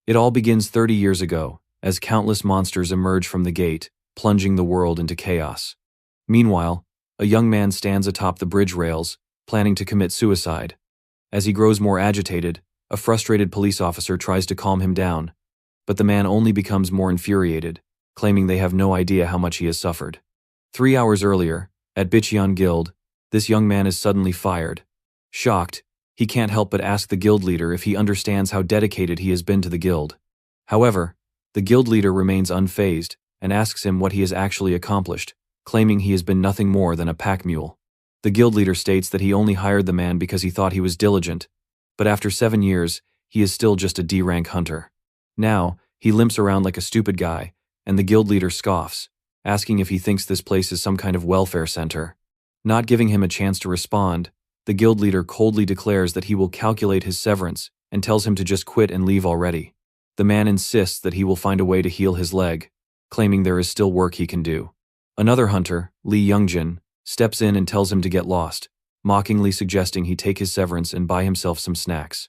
It all begins 30 years ago, as countless monsters emerge from the gate, plunging the world into chaos. Meanwhile, a young man stands atop the bridge rails, planning to commit suicide. As he grows more agitated, a frustrated police officer tries to calm him down, but the man only becomes more infuriated, claiming they have no idea how much he has suffered. 3 hours earlier, at Bicheon Guild, this young man is suddenly fired. Shocked, he can't help but ask the guild leader if he understands how dedicated he has been to the guild. However, the guild leader remains unfazed and asks him what he has actually accomplished, claiming he has been nothing more than a pack mule. The guild leader states that he only hired the man because he thought he was diligent, but after 7 years, he is still just a D-rank hunter. Now, he limps around like a stupid guy, and the guild leader scoffs, asking if he thinks this place is some kind of welfare center. Not giving him a chance to respond, the guild leader coldly declares that he will calculate his severance and tells him to just quit and leave already. The man insists that he will find a way to heal his leg, claiming there is still work he can do. Another hunter, Lee Youngjin, steps in and tells him to get lost, mockingly suggesting he take his severance and buy himself some snacks.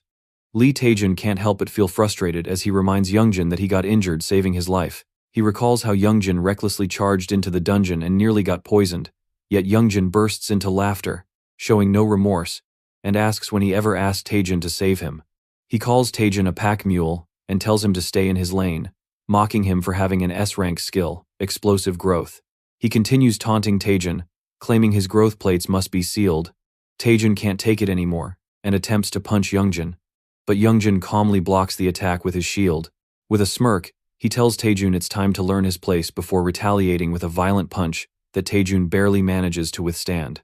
Lee Taejin can't help but feel frustrated as he reminds Youngjin that he got injured saving his life. He recalls how Youngjin recklessly charged into the dungeon and nearly got poisoned, yet Youngjin bursts into laughter, showing no remorse, and asks when he ever asked Taejin to save him. He calls Taejin a pack mule and tells him to stay in his lane, mocking him for having an S-rank skill, explosive growth. He continues taunting Taejin, claiming his growth plates must be sealed. Taejin can't take it anymore and attempts to punch Youngjin, but Youngjin calmly blocks the attack with his shield. With a smirk, he tells Taejin it's time to learn his place before retaliating with a violent punch that Taejin barely manages to withstand.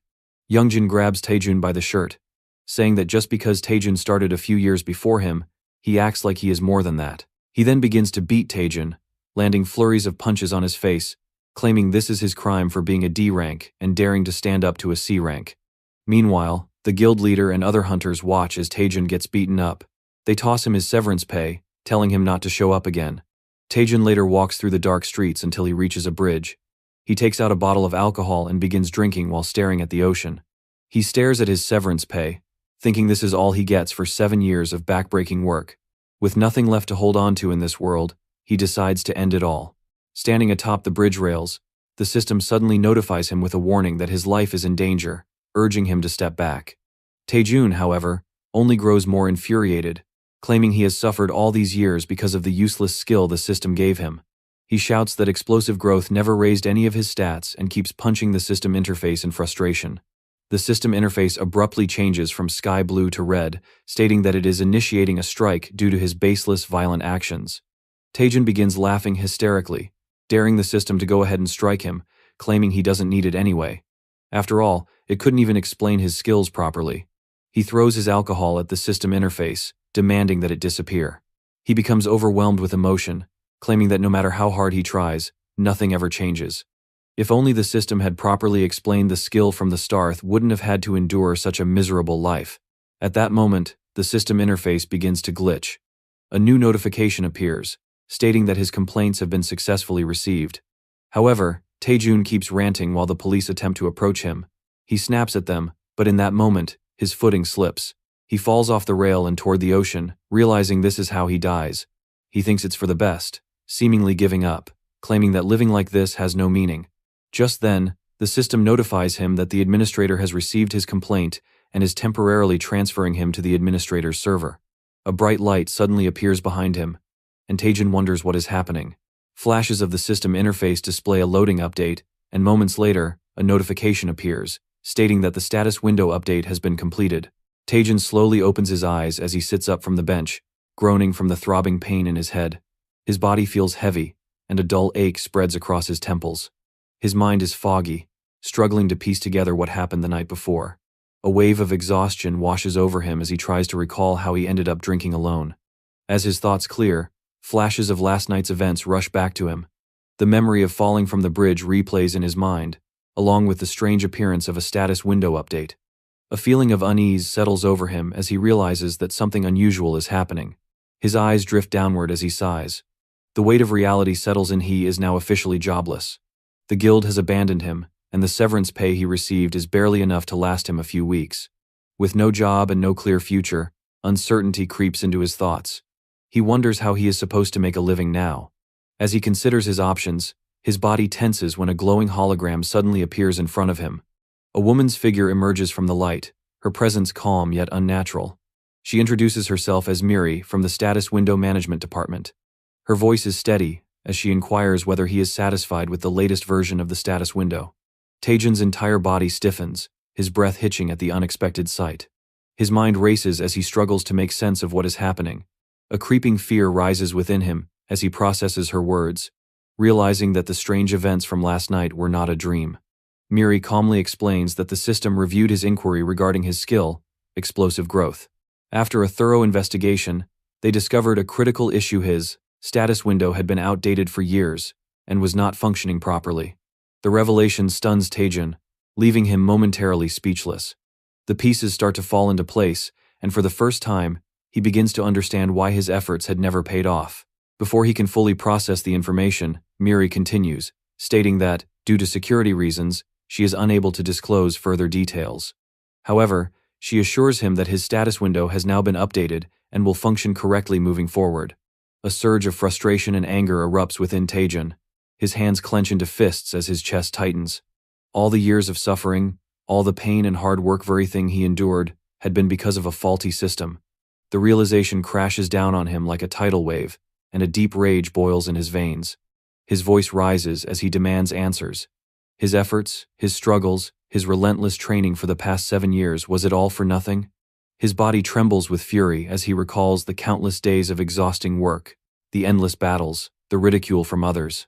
Youngjin grabs Taejin by the shirt, saying that just because Taejin started a few years before him, he acts like he is more than that. He then begins to beat Taejin, landing flurries of punches on his face, claiming this is his crime for being a D rank and daring to stand up to a C rank. Meanwhile, the guild leader and other hunters watch as Taejin gets beaten up. They toss him his severance pay, telling him not to show up again. Taejin later walks through the dark streets until he reaches a bridge. He takes out a bottle of alcohol and begins drinking while staring at the ocean. He stares at his severance pay, thinking this is all he gets for 7 years of backbreaking work. With nothing left to hold on to in this world, he decides to end it all. Standing atop the bridge rails, the system suddenly notifies him with a warning that his life is in danger, urging him to step back. Taejin, however, only grows more infuriated, claiming he has suffered all these years because of the useless skill the system gave him. He shouts that explosive growth never raised any of his stats and keeps punching the system interface in frustration. The system interface abruptly changes from sky blue to red, stating that it is initiating a strike due to his baseless, violent actions. Taejin begins laughing hysterically, daring the system to go ahead and strike him, claiming he doesn't need it anyway. After all, it couldn't even explain his skills properly. He throws his alcohol at the system interface, demanding that it disappear. He becomes overwhelmed with emotion, claiming that no matter how hard he tries, nothing ever changes. If only the system had properly explained the skill from the start, wouldn't have had to endure such a miserable life. At that moment, the system interface begins to glitch. A new notification appears, stating that his complaints have been successfully received. However, Taejin keeps ranting while the police attempt to approach him. He snaps at them, but in that moment, his footing slips. He falls off the rail and toward the ocean, realizing this is how he dies. He thinks it's for the best, seemingly giving up, claiming that living like this has no meaning. Just then, the system notifies him that the administrator has received his complaint and is temporarily transferring him to the administrator's server. A bright light suddenly appears behind him, and Taejin wonders what is happening. Flashes of the system interface display a loading update, and moments later, a notification appears, stating that the status window update has been completed. Taejin slowly opens his eyes as he sits up from the bench, groaning from the throbbing pain in his head. His body feels heavy, and a dull ache spreads across his temples. His mind is foggy, struggling to piece together what happened the night before. A wave of exhaustion washes over him as he tries to recall how he ended up drinking alone. As his thoughts clear, flashes of last night's events rush back to him. The memory of falling from the bridge replays in his mind, along with the strange appearance of a status window update. A feeling of unease settles over him as he realizes that something unusual is happening. His eyes drift downward as he sighs. The weight of reality settles in. He is now officially jobless. The guild has abandoned him, and the severance pay he received is barely enough to last him a few weeks. With no job and no clear future, uncertainty creeps into his thoughts. He wonders how he is supposed to make a living now. As he considers his options, his body tenses when a glowing hologram suddenly appears in front of him. A woman's figure emerges from the light, her presence calm yet unnatural. She introduces herself as Miri from the Status Window Management Department. Her voice is steady as she inquires whether he is satisfied with the latest version of the status window. Taejun's entire body stiffens, his breath hitching at the unexpected sight. His mind races as he struggles to make sense of what is happening. A creeping fear rises within him as he processes her words, realizing that the strange events from last night were not a dream. Miri calmly explains that the system reviewed his inquiry regarding his skill, explosive growth. After a thorough investigation, they discovered a critical issue: his status window had been outdated for years and was not functioning properly. The revelation stuns Taejun, leaving him momentarily speechless. The pieces start to fall into place, and for the first time, he begins to understand why his efforts had never paid off. Before he can fully process the information, Miri continues, stating that, due to security reasons, she is unable to disclose further details. However, she assures him that his status window has now been updated and will function correctly moving forward. A surge of frustration and anger erupts within Taejun. His hands clench into fists as his chest tightens. All the years of suffering, all the pain and hard work, everything he endured, had been because of a faulty system. The realization crashes down on him like a tidal wave, and a deep rage boils in his veins. His voice rises as he demands answers. His efforts, his struggles, his relentless training for the past 7 years, was it all for nothing? His body trembles with fury as he recalls the countless days of exhausting work, the endless battles, the ridicule from others.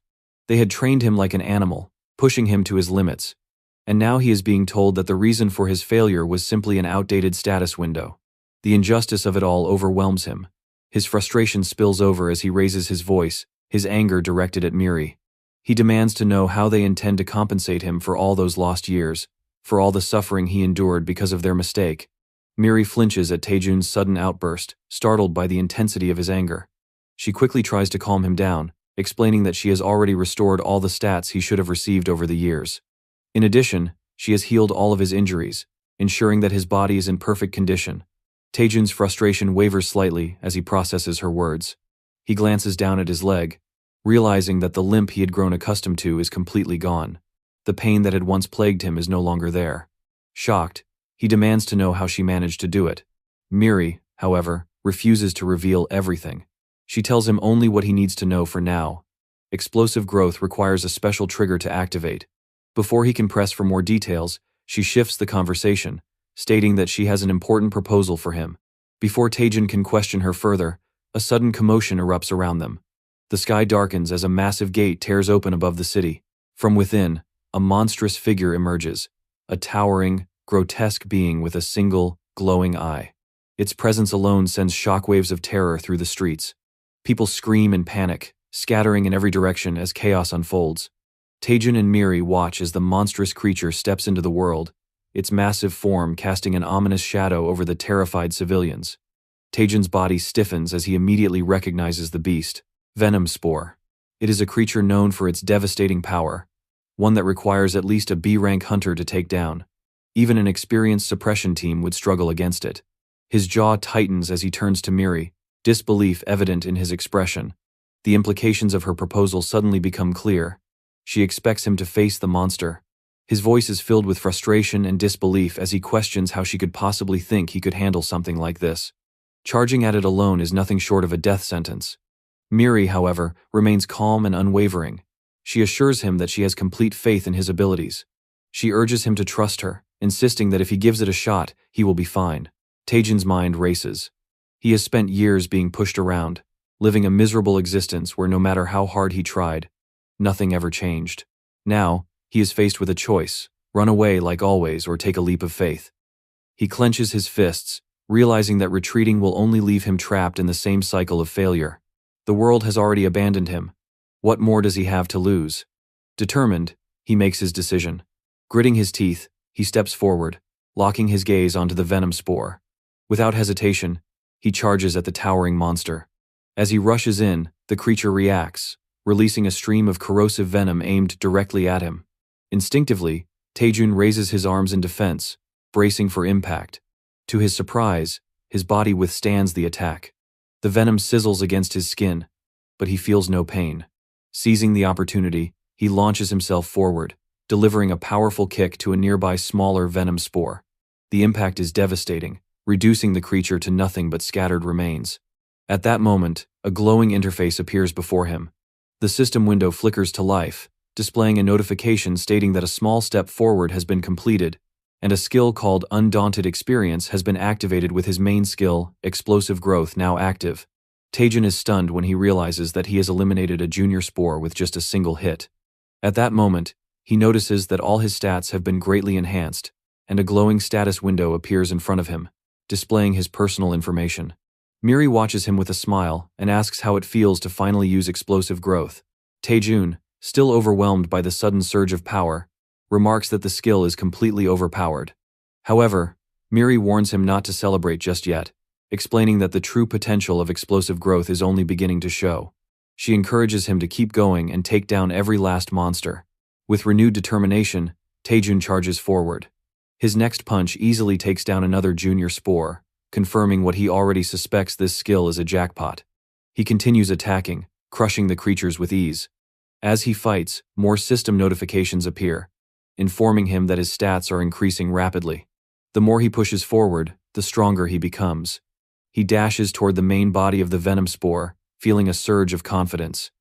They had trained him like an animal, pushing him to his limits. And now he is being told that the reason for his failure was simply an outdated status window. The injustice of it all overwhelms him. His frustration spills over as he raises his voice, his anger directed at Miri. He demands to know how they intend to compensate him for all those lost years, for all the suffering he endured because of their mistake. Miri flinches at Taejun's sudden outburst, startled by the intensity of his anger. She quickly tries to calm him down, explaining that she has already restored all the stats he should have received over the years. In addition, she has healed all of his injuries, ensuring that his body is in perfect condition. Taejun's frustration wavers slightly as he processes her words. He glances down at his leg, realizing that the limp he had grown accustomed to is completely gone. The pain that had once plagued him is no longer there. Shocked, he demands to know how she managed to do it. Miri, however, refuses to reveal everything. She tells him only what he needs to know for now. Explosive growth requires a special trigger to activate. Before he can press for more details, she shifts the conversation, stating that she has an important proposal for him. Before Taejun can question her further, a sudden commotion erupts around them. The sky darkens as a massive gate tears open above the city. From within, a monstrous figure emerges, a towering, grotesque being with a single, glowing eye. Its presence alone sends shockwaves of terror through the streets. People scream in panic, scattering in every direction as chaos unfolds. Taejun and Miri watch as the monstrous creature steps into the world, its massive form casting an ominous shadow over the terrified civilians. Taejun's body stiffens as he immediately recognizes the beast, Venom Spore. It is a creature known for its devastating power, one that requires at least a B-rank hunter to take down. Even an experienced suppression team would struggle against it. His jaw tightens as he turns to Miri, disbelief evident in his expression. The implications of her proposal suddenly become clear. She expects him to face the monster. His voice is filled with frustration and disbelief as he questions how she could possibly think he could handle something like this. Charging at it alone is nothing short of a death sentence. Miri, however, remains calm and unwavering. She assures him that she has complete faith in his abilities. She urges him to trust her, insisting that if he gives it a shot, he will be fine. Taejun's mind races. He has spent years being pushed around, living a miserable existence where no matter how hard he tried, nothing ever changed. Now, he is faced with a choice: run away like always or take a leap of faith. He clenches his fists, realizing that retreating will only leave him trapped in the same cycle of failure. The world has already abandoned him. What more does he have to lose? Determined, he makes his decision. Gritting his teeth, he steps forward, locking his gaze onto the venom spore. Without hesitation, he charges at the towering monster. As he rushes in, the creature reacts, releasing a stream of corrosive venom aimed directly at him. Instinctively, Taejun raises his arms in defense, bracing for impact. To his surprise, his body withstands the attack. The venom sizzles against his skin, but he feels no pain. Seizing the opportunity, he launches himself forward, delivering a powerful kick to a nearby smaller venom spore. The impact is devastating, reducing the creature to nothing but scattered remains. At that moment, a glowing interface appears before him. The system window flickers to life, displaying a notification stating that a small step forward has been completed, and a skill called Undaunted Experience has been activated with his main skill, Explosive Growth, now active. Taejin is stunned when he realizes that he has eliminated a junior spore with just a single hit. At that moment, he notices that all his stats have been greatly enhanced, and a glowing status window appears in front of him, displaying his personal information. Miri watches him with a smile and asks how it feels to finally use Explosive Growth. Taejun, still overwhelmed by the sudden surge of power, remarks that the skill is completely overpowered. However, Miri warns him not to celebrate just yet, explaining that the true potential of Explosive Growth is only beginning to show. She encourages him to keep going and take down every last monster. With renewed determination, Taejun charges forward. His next punch easily takes down another junior spore, confirming what he already suspects: this skill is a jackpot. He continues attacking, crushing the creatures with ease. As he fights, more system notifications appear, informing him that his stats are increasing rapidly. The more he pushes forward, the stronger he becomes. He dashes toward the main body of the venom spore, feeling a surge of confidence.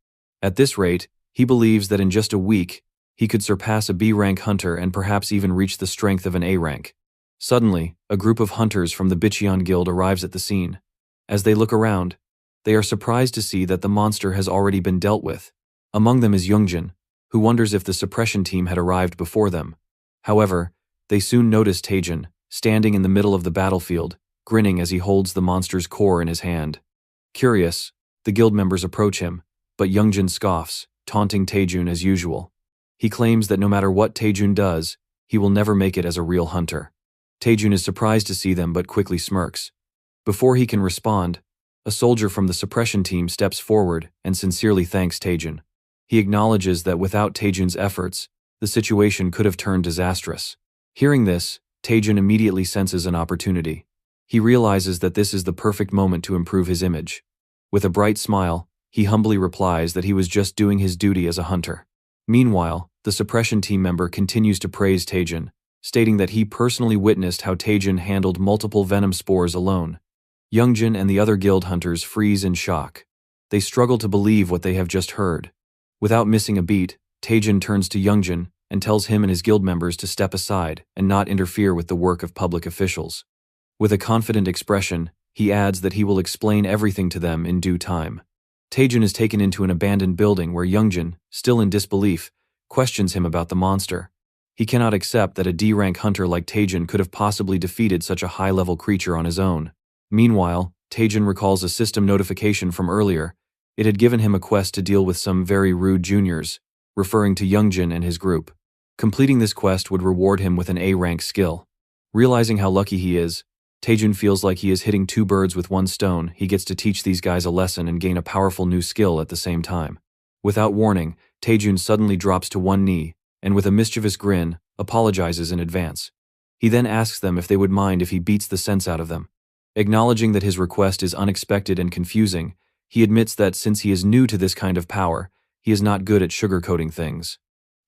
At this rate, he believes that in just a week, he could surpass a B-rank hunter and perhaps even reach the strength of an A rank. Suddenly, a group of hunters from the Bicheon Guild arrives at the scene. As they look around, they are surprised to see that the monster has already been dealt with. Among them is Youngjin, who wonders if the suppression team had arrived before them. However, they soon notice Taejin, standing in the middle of the battlefield, grinning as he holds the monster's core in his hand. Curious, the guild members approach him, but Youngjin scoffs, taunting Taejun as usual. He claims that no matter what Taejun does, he will never make it as a real hunter. Taejun is surprised to see them but quickly smirks. Before he can respond, a soldier from the suppression team steps forward and sincerely thanks Taejun. He acknowledges that without Taejun's efforts, the situation could have turned disastrous. Hearing this, Taejun immediately senses an opportunity. He realizes that this is the perfect moment to improve his image. With a bright smile, he humbly replies that he was just doing his duty as a hunter. Meanwhile, the suppression team member continues to praise Taejun, stating that he personally witnessed how Taejun handled multiple venom spores alone. Youngjin and the other guild hunters freeze in shock. They struggle to believe what they have just heard. Without missing a beat, Taejun turns to Youngjin and tells him and his guild members to step aside and not interfere with the work of public officials. With a confident expression, he adds that he will explain everything to them in due time. Taejun is taken into an abandoned building where Youngjin, still in disbelief, questions him about the monster. He cannot accept that a D-rank hunter like Taejun could have possibly defeated such a high-level creature on his own. Meanwhile, Taejun recalls a system notification from earlier. It had given him a quest to deal with some very rude juniors, referring to Youngjin and his group. Completing this quest would reward him with an A-rank skill. Realizing how lucky he is, Taejun feels like he is hitting two birds with one stone. He gets to teach these guys a lesson and gain a powerful new skill at the same time. Without warning, Taejun suddenly drops to one knee, and with a mischievous grin, apologizes in advance. He then asks them if they would mind if he beats the sense out of them. Acknowledging that his request is unexpected and confusing, he admits that since he is new to this kind of power, he is not good at sugarcoating things.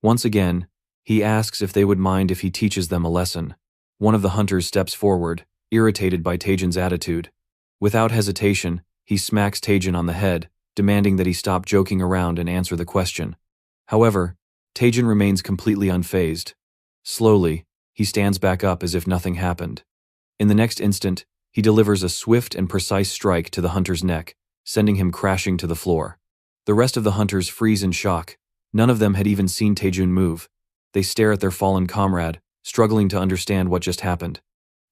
Once again, he asks if they would mind if he teaches them a lesson. One of the hunters steps forward, irritated by Taejun's attitude. Without hesitation, he smacks Taejun on the head, demanding that he stop joking around and answer the question. However, Taejun remains completely unfazed. Slowly, he stands back up as if nothing happened. In the next instant, he delivers a swift and precise strike to the hunter's neck, sending him crashing to the floor. The rest of the hunters freeze in shock. None of them had even seen Taejun move. They stare at their fallen comrade, struggling to understand what just happened.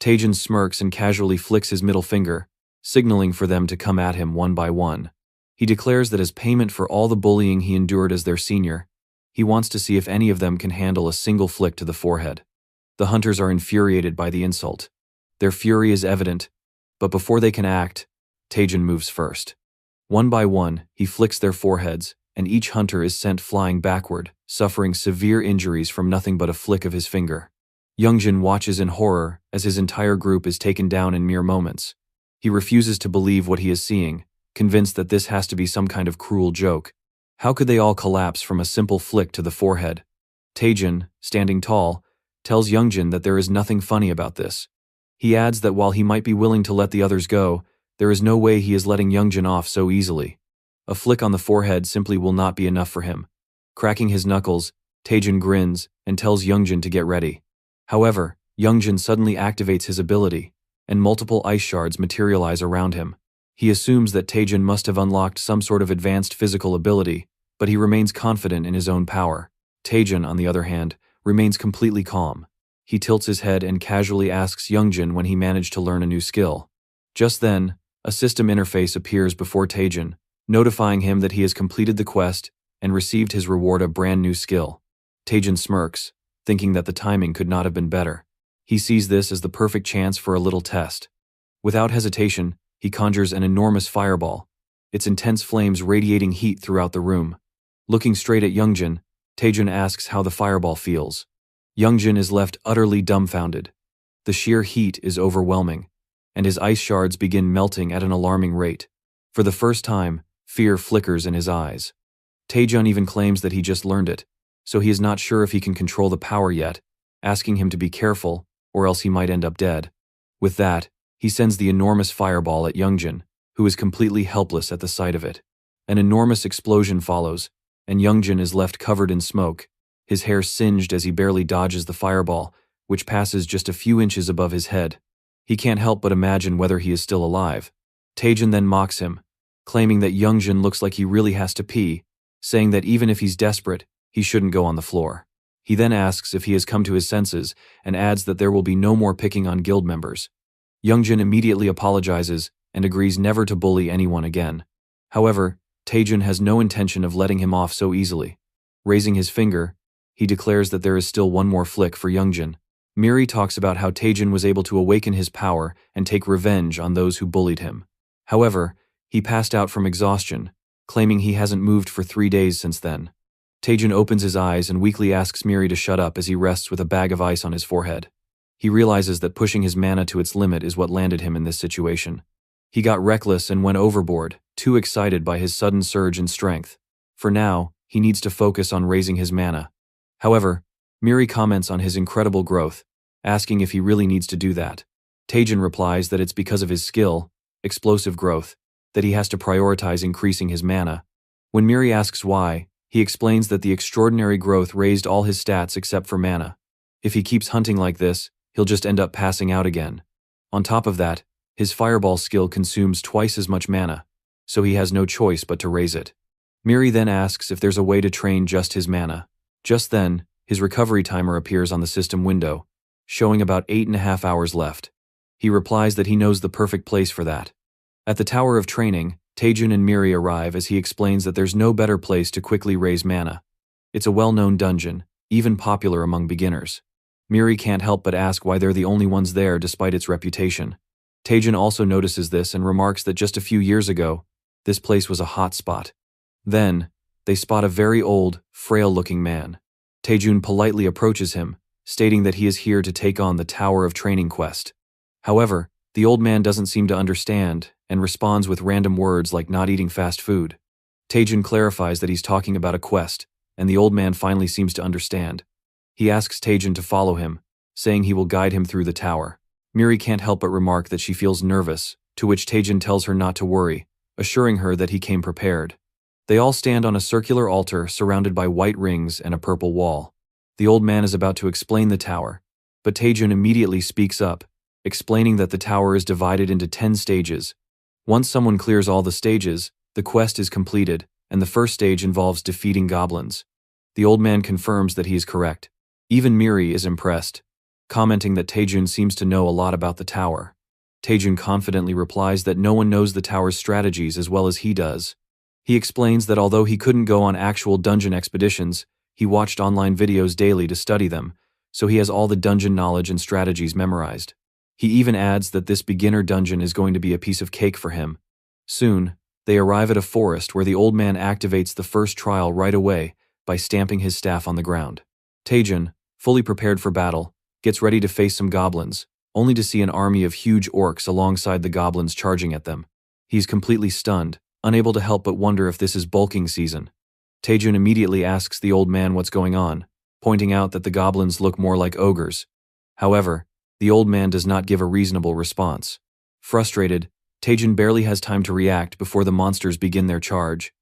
Taejun smirks and casually flicks his middle finger, signaling for them to come at him one by one. He declares that as payment for all the bullying he endured as their senior, he wants to see if any of them can handle a single flick to the forehead. The hunters are infuriated by the insult. Their fury is evident, but before they can act, Taejun moves first. One by one, he flicks their foreheads, and each hunter is sent flying backward, suffering severe injuries from nothing but a flick of his finger. Youngjin watches in horror as his entire group is taken down in mere moments. He refuses to believe what he is seeing, convinced that this has to be some kind of cruel joke. How could they all collapse from a simple flick to the forehead? Taejin, standing tall, tells Youngjin that there is nothing funny about this. He adds that while he might be willing to let the others go, there is no way he is letting Youngjin off so easily. A flick on the forehead simply will not be enough for him. Cracking his knuckles, Taejin grins and tells Youngjin to get ready. However, Youngjin suddenly activates his ability, and multiple ice shards materialize around him. He assumes that Taejin must have unlocked some sort of advanced physical ability, but he remains confident in his own power. Taejin, on the other hand, remains completely calm. He tilts his head and casually asks Youngjin when he managed to learn a new skill. Just then, a system interface appears before Taejin, notifying him that he has completed the quest and received his reward, a brand new skill. Taejin smirks, thinking that the timing could not have been better. He sees this as the perfect chance for a little test. Without hesitation, he conjures an enormous fireball, its intense flames radiating heat throughout the room. Looking straight at Youngjin, Taejin asks how the fireball feels. Youngjin is left utterly dumbfounded. The sheer heat is overwhelming, and his ice shards begin melting at an alarming rate. For the first time, fear flickers in his eyes. Taejin even claims that he just learned it, so he is not sure if he can control the power yet, asking him to be careful, or else he might end up dead. With that, he sends the enormous fireball at Youngjin, who is completely helpless at the sight of it. An enormous explosion follows, and Youngjin is left covered in smoke, his hair singed as he barely dodges the fireball, which passes just a few inches above his head. He can't help but imagine whether he is still alive. Taejin then mocks him, claiming that Youngjin looks like he really has to pee, saying that even if he's desperate, he shouldn't go on the floor. He then asks if he has come to his senses and adds that there will be no more picking on guild members. Youngjin immediately apologizes and agrees never to bully anyone again. However, Taejin has no intention of letting him off so easily. Raising his finger, he declares that there is still one more flick for Youngjin. Miri talks about how Taejin was able to awaken his power and take revenge on those who bullied him. However, he passed out from exhaustion, claiming he hasn't moved for 3 days since then. Taejin opens his eyes and weakly asks Miri to shut up as he rests with a bag of ice on his forehead. He realizes that pushing his mana to its limit is what landed him in this situation. He got reckless and went overboard, too excited by his sudden surge in strength. For now, he needs to focus on raising his mana. However, Miri comments on his incredible growth, asking if he really needs to do that. Taejin replies that it's because of his skill, explosive growth, that he has to prioritize increasing his mana. When Miri asks why, he explains that the extraordinary growth raised all his stats except for mana. If he keeps hunting like this, he'll just end up passing out again. On top of that, his fireball skill consumes twice as much mana, so he has no choice but to raise it. Miri then asks if there's a way to train just his mana. Just then, his recovery timer appears on the system window, showing about 8.5 hours left. He replies that he knows the perfect place for that. At the Tower of Training, Taejin and Miri arrive as he explains that there's no better place to quickly raise mana. It's a well-known dungeon, even popular among beginners. Miri can't help but ask why they're the only ones there despite its reputation. Taejin also notices this and remarks that just a few years ago, this place was a hot spot. Then, they spot a very old, frail-looking man. Taejin politely approaches him, stating that he is here to take on the Tower of Training quest. However, the old man doesn't seem to understand and responds with random words like not eating fast food. Taejin clarifies that he's talking about a quest, and the old man finally seems to understand. He asks Taejin to follow him, saying he will guide him through the tower. Miri can't help but remark that she feels nervous, to which Taejin tells her not to worry, assuring her that he came prepared. They all stand on a circular altar surrounded by white rings and a purple wall. The old man is about to explain the tower, but Taejin immediately speaks up, explaining that the tower is divided into 10 stages. Once someone clears all the stages, the quest is completed, and the first stage involves defeating goblins. The old man confirms that he is correct. Even Miri is impressed, commenting that Taejin seems to know a lot about the tower. Taejin confidently replies that no one knows the tower's strategies as well as he does. He explains that although he couldn't go on actual dungeon expeditions, he watched online videos daily to study them, so he has all the dungeon knowledge and strategies memorized. He even adds that this beginner dungeon is going to be a piece of cake for him. Soon, they arrive at a forest where the old man activates the first trial right away by stamping his staff on the ground. Taejin, fully prepared for battle, gets ready to face some goblins, only to see an army of huge orcs alongside the goblins charging at them. He's completely stunned, unable to help but wonder if this is bulking season. Taejun immediately asks the old man what's going on, pointing out that the goblins look more like ogres. However, the old man does not give a reasonable response. Frustrated, Taejun barely has time to react before the monsters begin their charge.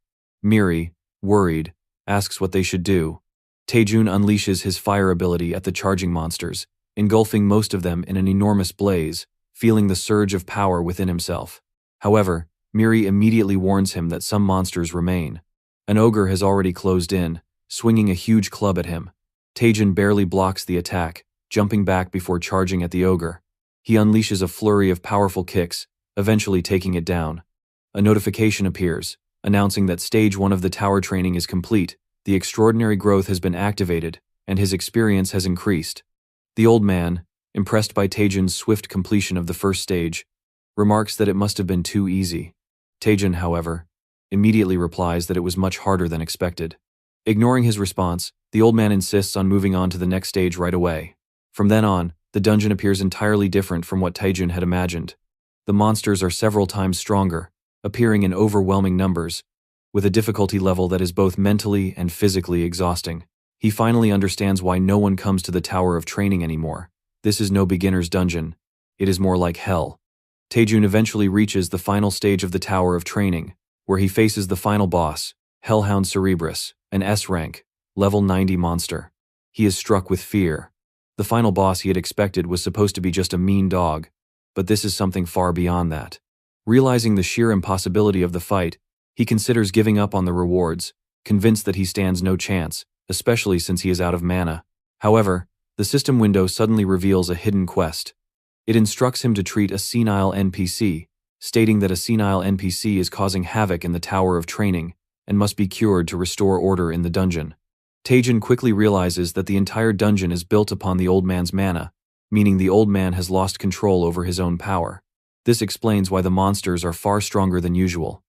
Miri, worried, asks what they should do. Taejun unleashes his fire ability at the charging monsters, engulfing most of them in an enormous blaze, feeling the surge of power within himself. However, Miri immediately warns him that some monsters remain. An ogre has already closed in, swinging a huge club at him. Taejun barely blocks the attack, jumping back before charging at the ogre. He unleashes a flurry of powerful kicks, eventually taking it down. A notification appears, announcing that Stage 1 of the tower training is complete, the extraordinary growth has been activated, and his experience has increased. The old man, impressed by Taejun's swift completion of the first stage, remarks that it must have been too easy. Taejun, however, immediately replies that it was much harder than expected. Ignoring his response, the old man insists on moving on to the next stage right away. From then on, the dungeon appears entirely different from what Taejun had imagined. The monsters are several times stronger, appearing in overwhelming numbers, with a difficulty level that is both mentally and physically exhausting. He finally understands why no one comes to the Tower of Training anymore. This is no beginner's dungeon. It is more like hell. Taejun eventually reaches the final stage of the Tower of Training, where he faces the final boss, Hellhound Cerebrus, an S-rank, level 90 monster. He is struck with fear. The final boss he had expected was supposed to be just a mean dog, but this is something far beyond that. Realizing the sheer impossibility of the fight, he considers giving up on the rewards, convinced that he stands no chance, especially since he is out of mana. However, the system window suddenly reveals a hidden quest. It instructs him to treat a senile NPC, stating that a senile NPC is causing havoc in the Tower of Training and must be cured to restore order in the dungeon. Taejun quickly realizes that the entire dungeon is built upon the old man's mana, meaning the old man has lost control over his own power. This explains why the monsters are far stronger than usual.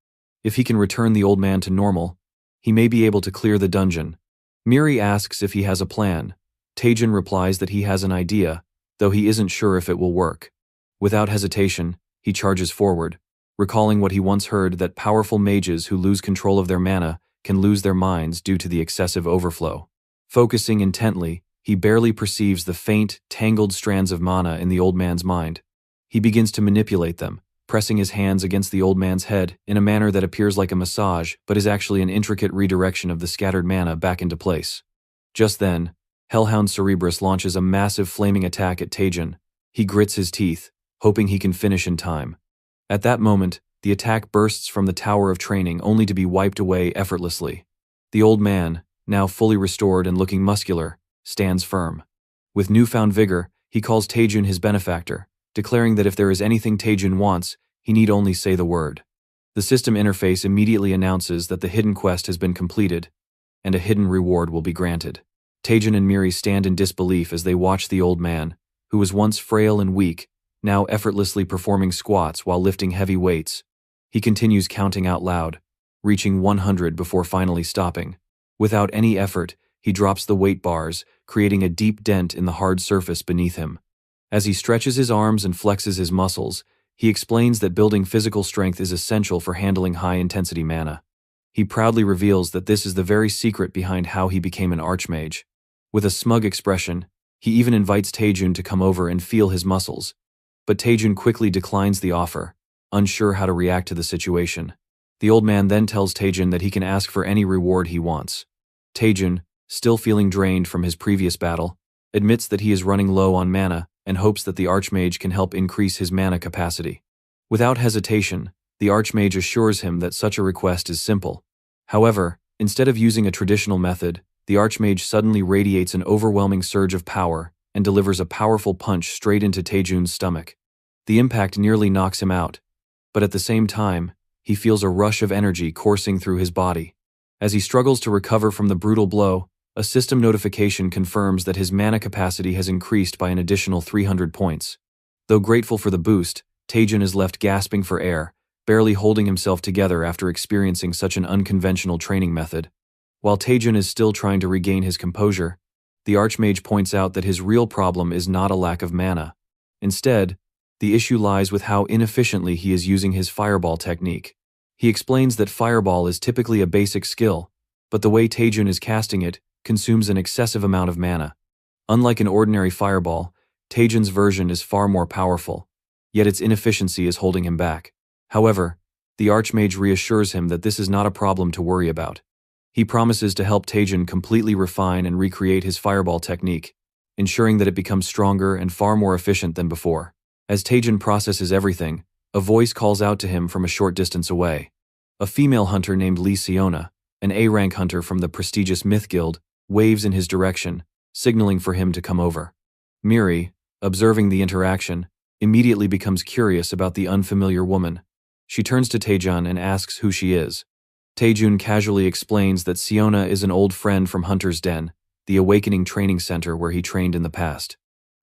If he can return the old man to normal, he may be able to clear the dungeon. Miri asks if he has a plan. Taejun replies that he has an idea, though he isn't sure if it will work. Without hesitation, he charges forward, recalling what he once heard, that powerful mages who lose control of their mana can lose their minds due to the excessive overflow. Focusing intently, he barely perceives the faint, tangled strands of mana in the old man's mind. He begins to manipulate them, pressing his hands against the old man's head in a manner that appears like a massage but is actually an intricate redirection of the scattered mana back into place. Just then, Hellhound Cerebrus launches a massive flaming attack at Taejun. He grits his teeth, hoping he can finish in time. At that moment, the attack bursts from the Tower of Training only to be wiped away effortlessly. The old man, now fully restored and looking muscular, stands firm. With newfound vigor, he calls Taejun his benefactor, declaring that if there is anything Taejun wants, he need only say the word. The system interface immediately announces that the hidden quest has been completed, and a hidden reward will be granted. Taejun and Miri stand in disbelief as they watch the old man, who was once frail and weak, now effortlessly performing squats while lifting heavy weights. He continues counting out loud, reaching 100 before finally stopping. Without any effort, he drops the weight bars, creating a deep dent in the hard surface beneath him. As he stretches his arms and flexes his muscles, he explains that building physical strength is essential for handling high-intensity mana. He proudly reveals that this is the very secret behind how he became an archmage. With a smug expression, he even invites Taejun to come over and feel his muscles. But Taejun quickly declines the offer, unsure how to react to the situation. The old man then tells Taejun that he can ask for any reward he wants. Taejun, still feeling drained from his previous battle, admits that he is running low on mana and hopes that the archmage can help increase his mana capacity. Without hesitation, the archmage assures him that such a request is simple. However, instead of using a traditional method, the archmage suddenly radiates an overwhelming surge of power and delivers a powerful punch straight into Taejun's stomach. The impact nearly knocks him out, but at the same time, he feels a rush of energy coursing through his body. As he struggles to recover from the brutal blow, a system notification confirms that his mana capacity has increased by an additional 300 points. Though grateful for the boost, Taejun is left gasping for air, barely holding himself together after experiencing such an unconventional training method. While Taejun is still trying to regain his composure, the archmage points out that his real problem is not a lack of mana, Instead, the issue lies with how inefficiently he is using his fireball technique. He explains that fireball is typically a basic skill, but the way Taejun is casting it consumes an excessive amount of mana. Unlike an ordinary fireball, Taejun's version is far more powerful, yet its inefficiency is holding him back. However, the Archmage reassures him that this is not a problem to worry about. He promises to help Taejun completely refine and recreate his fireball technique, ensuring that it becomes stronger and far more efficient than before. As Taejun processes everything, a voice calls out to him from a short distance away. A female hunter named Lee Siona, an A-rank hunter from the prestigious Myth Guild, waves in his direction, signaling for him to come over. Miri, observing the interaction, immediately becomes curious about the unfamiliar woman. She turns to Taejun and asks who she is. Taejun casually explains that Siona is an old friend from Hunter's Den, the Awakening training center where he trained in the past.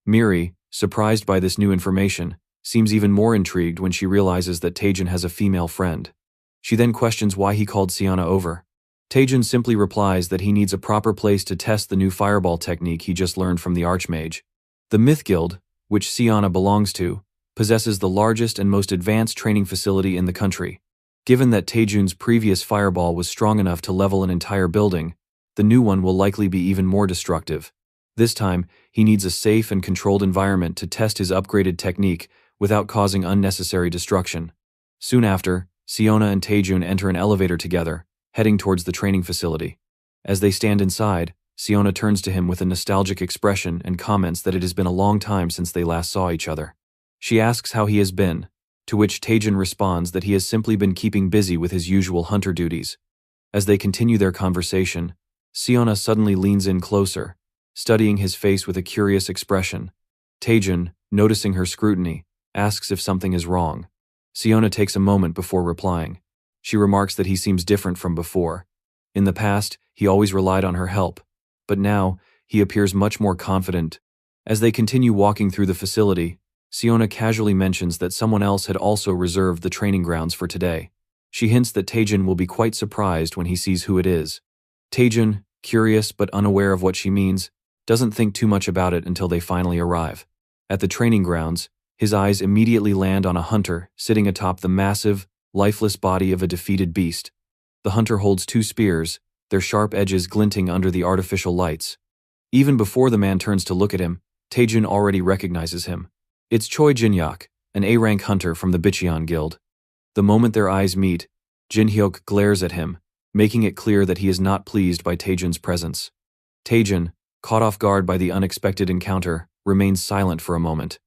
Miri, surprised by this new information, seems even more intrigued when she realizes that Taejun has a female friend. She then questions why he called Siona over. Taejun simply replies that he needs a proper place to test the new fireball technique he just learned from the Archmage. The Myth Guild, which Siona belongs to, possesses the largest and most advanced training facility in the country. Given that Taejun's previous fireball was strong enough to level an entire building, the new one will likely be even more destructive. This time, he needs a safe and controlled environment to test his upgraded technique without causing unnecessary destruction. Soon after, Siona and Taejun enter an elevator together, heading towards the training facility. As they stand inside, Siona turns to him with a nostalgic expression and comments that it has been a long time since they last saw each other. She asks how he has been, to which Taejun responds that he has simply been keeping busy with his usual hunter duties. As they continue their conversation, Siona suddenly leans in closer, studying his face with a curious expression. Taejun, noticing her scrutiny, asks if something is wrong. Siona takes a moment before replying. She remarks that he seems different from before. In the past, he always relied on her help, but now, he appears much more confident. As they continue walking through the facility, Siona casually mentions that someone else had also reserved the training grounds for today. She hints that Taejun will be quite surprised when he sees who it is. Taejun, curious but unaware of what she means, doesn't think too much about it until they finally arrive. At the training grounds, his eyes immediately land on a hunter sitting atop the massive, lifeless body of a defeated beast. The hunter holds two spears, their sharp edges glinting under the artificial lights. Even before the man turns to look at him, Taejun already recognizes him. It's Choi Jin-hyuk, an A-rank hunter from the Bicheon Guild. The moment their eyes meet, Jin-hyuk glares at him, making it clear that he is not pleased by Taejun's presence. Taejun, caught off guard by the unexpected encounter, remains silent for a moment.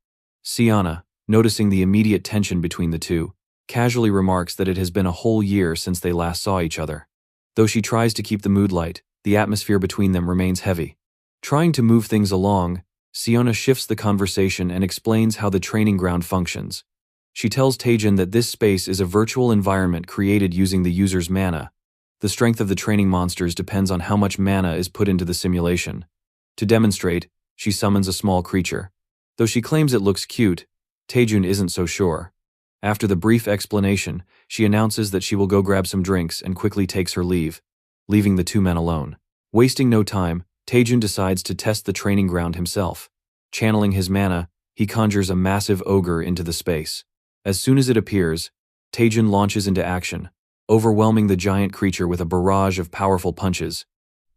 Siona, noticing the immediate tension between the two, casually remarks that it has been a whole year since they last saw each other. Though she tries to keep the mood light, the atmosphere between them remains heavy. Trying to move things along, Siona shifts the conversation and explains how the training ground functions. She tells Taejun that this space is a virtual environment created using the user's mana. The strength of the training monsters depends on how much mana is put into the simulation. To demonstrate, she summons a small creature. Though she claims it looks cute, Taejun isn't so sure. After the brief explanation, she announces that she will go grab some drinks and quickly takes her leave, leaving the two men alone. Wasting no time, Taejun decides to test the training ground himself. Channeling his mana, he conjures a massive ogre into the space. As soon as it appears, Taejun launches into action, overwhelming the giant creature with a barrage of powerful punches.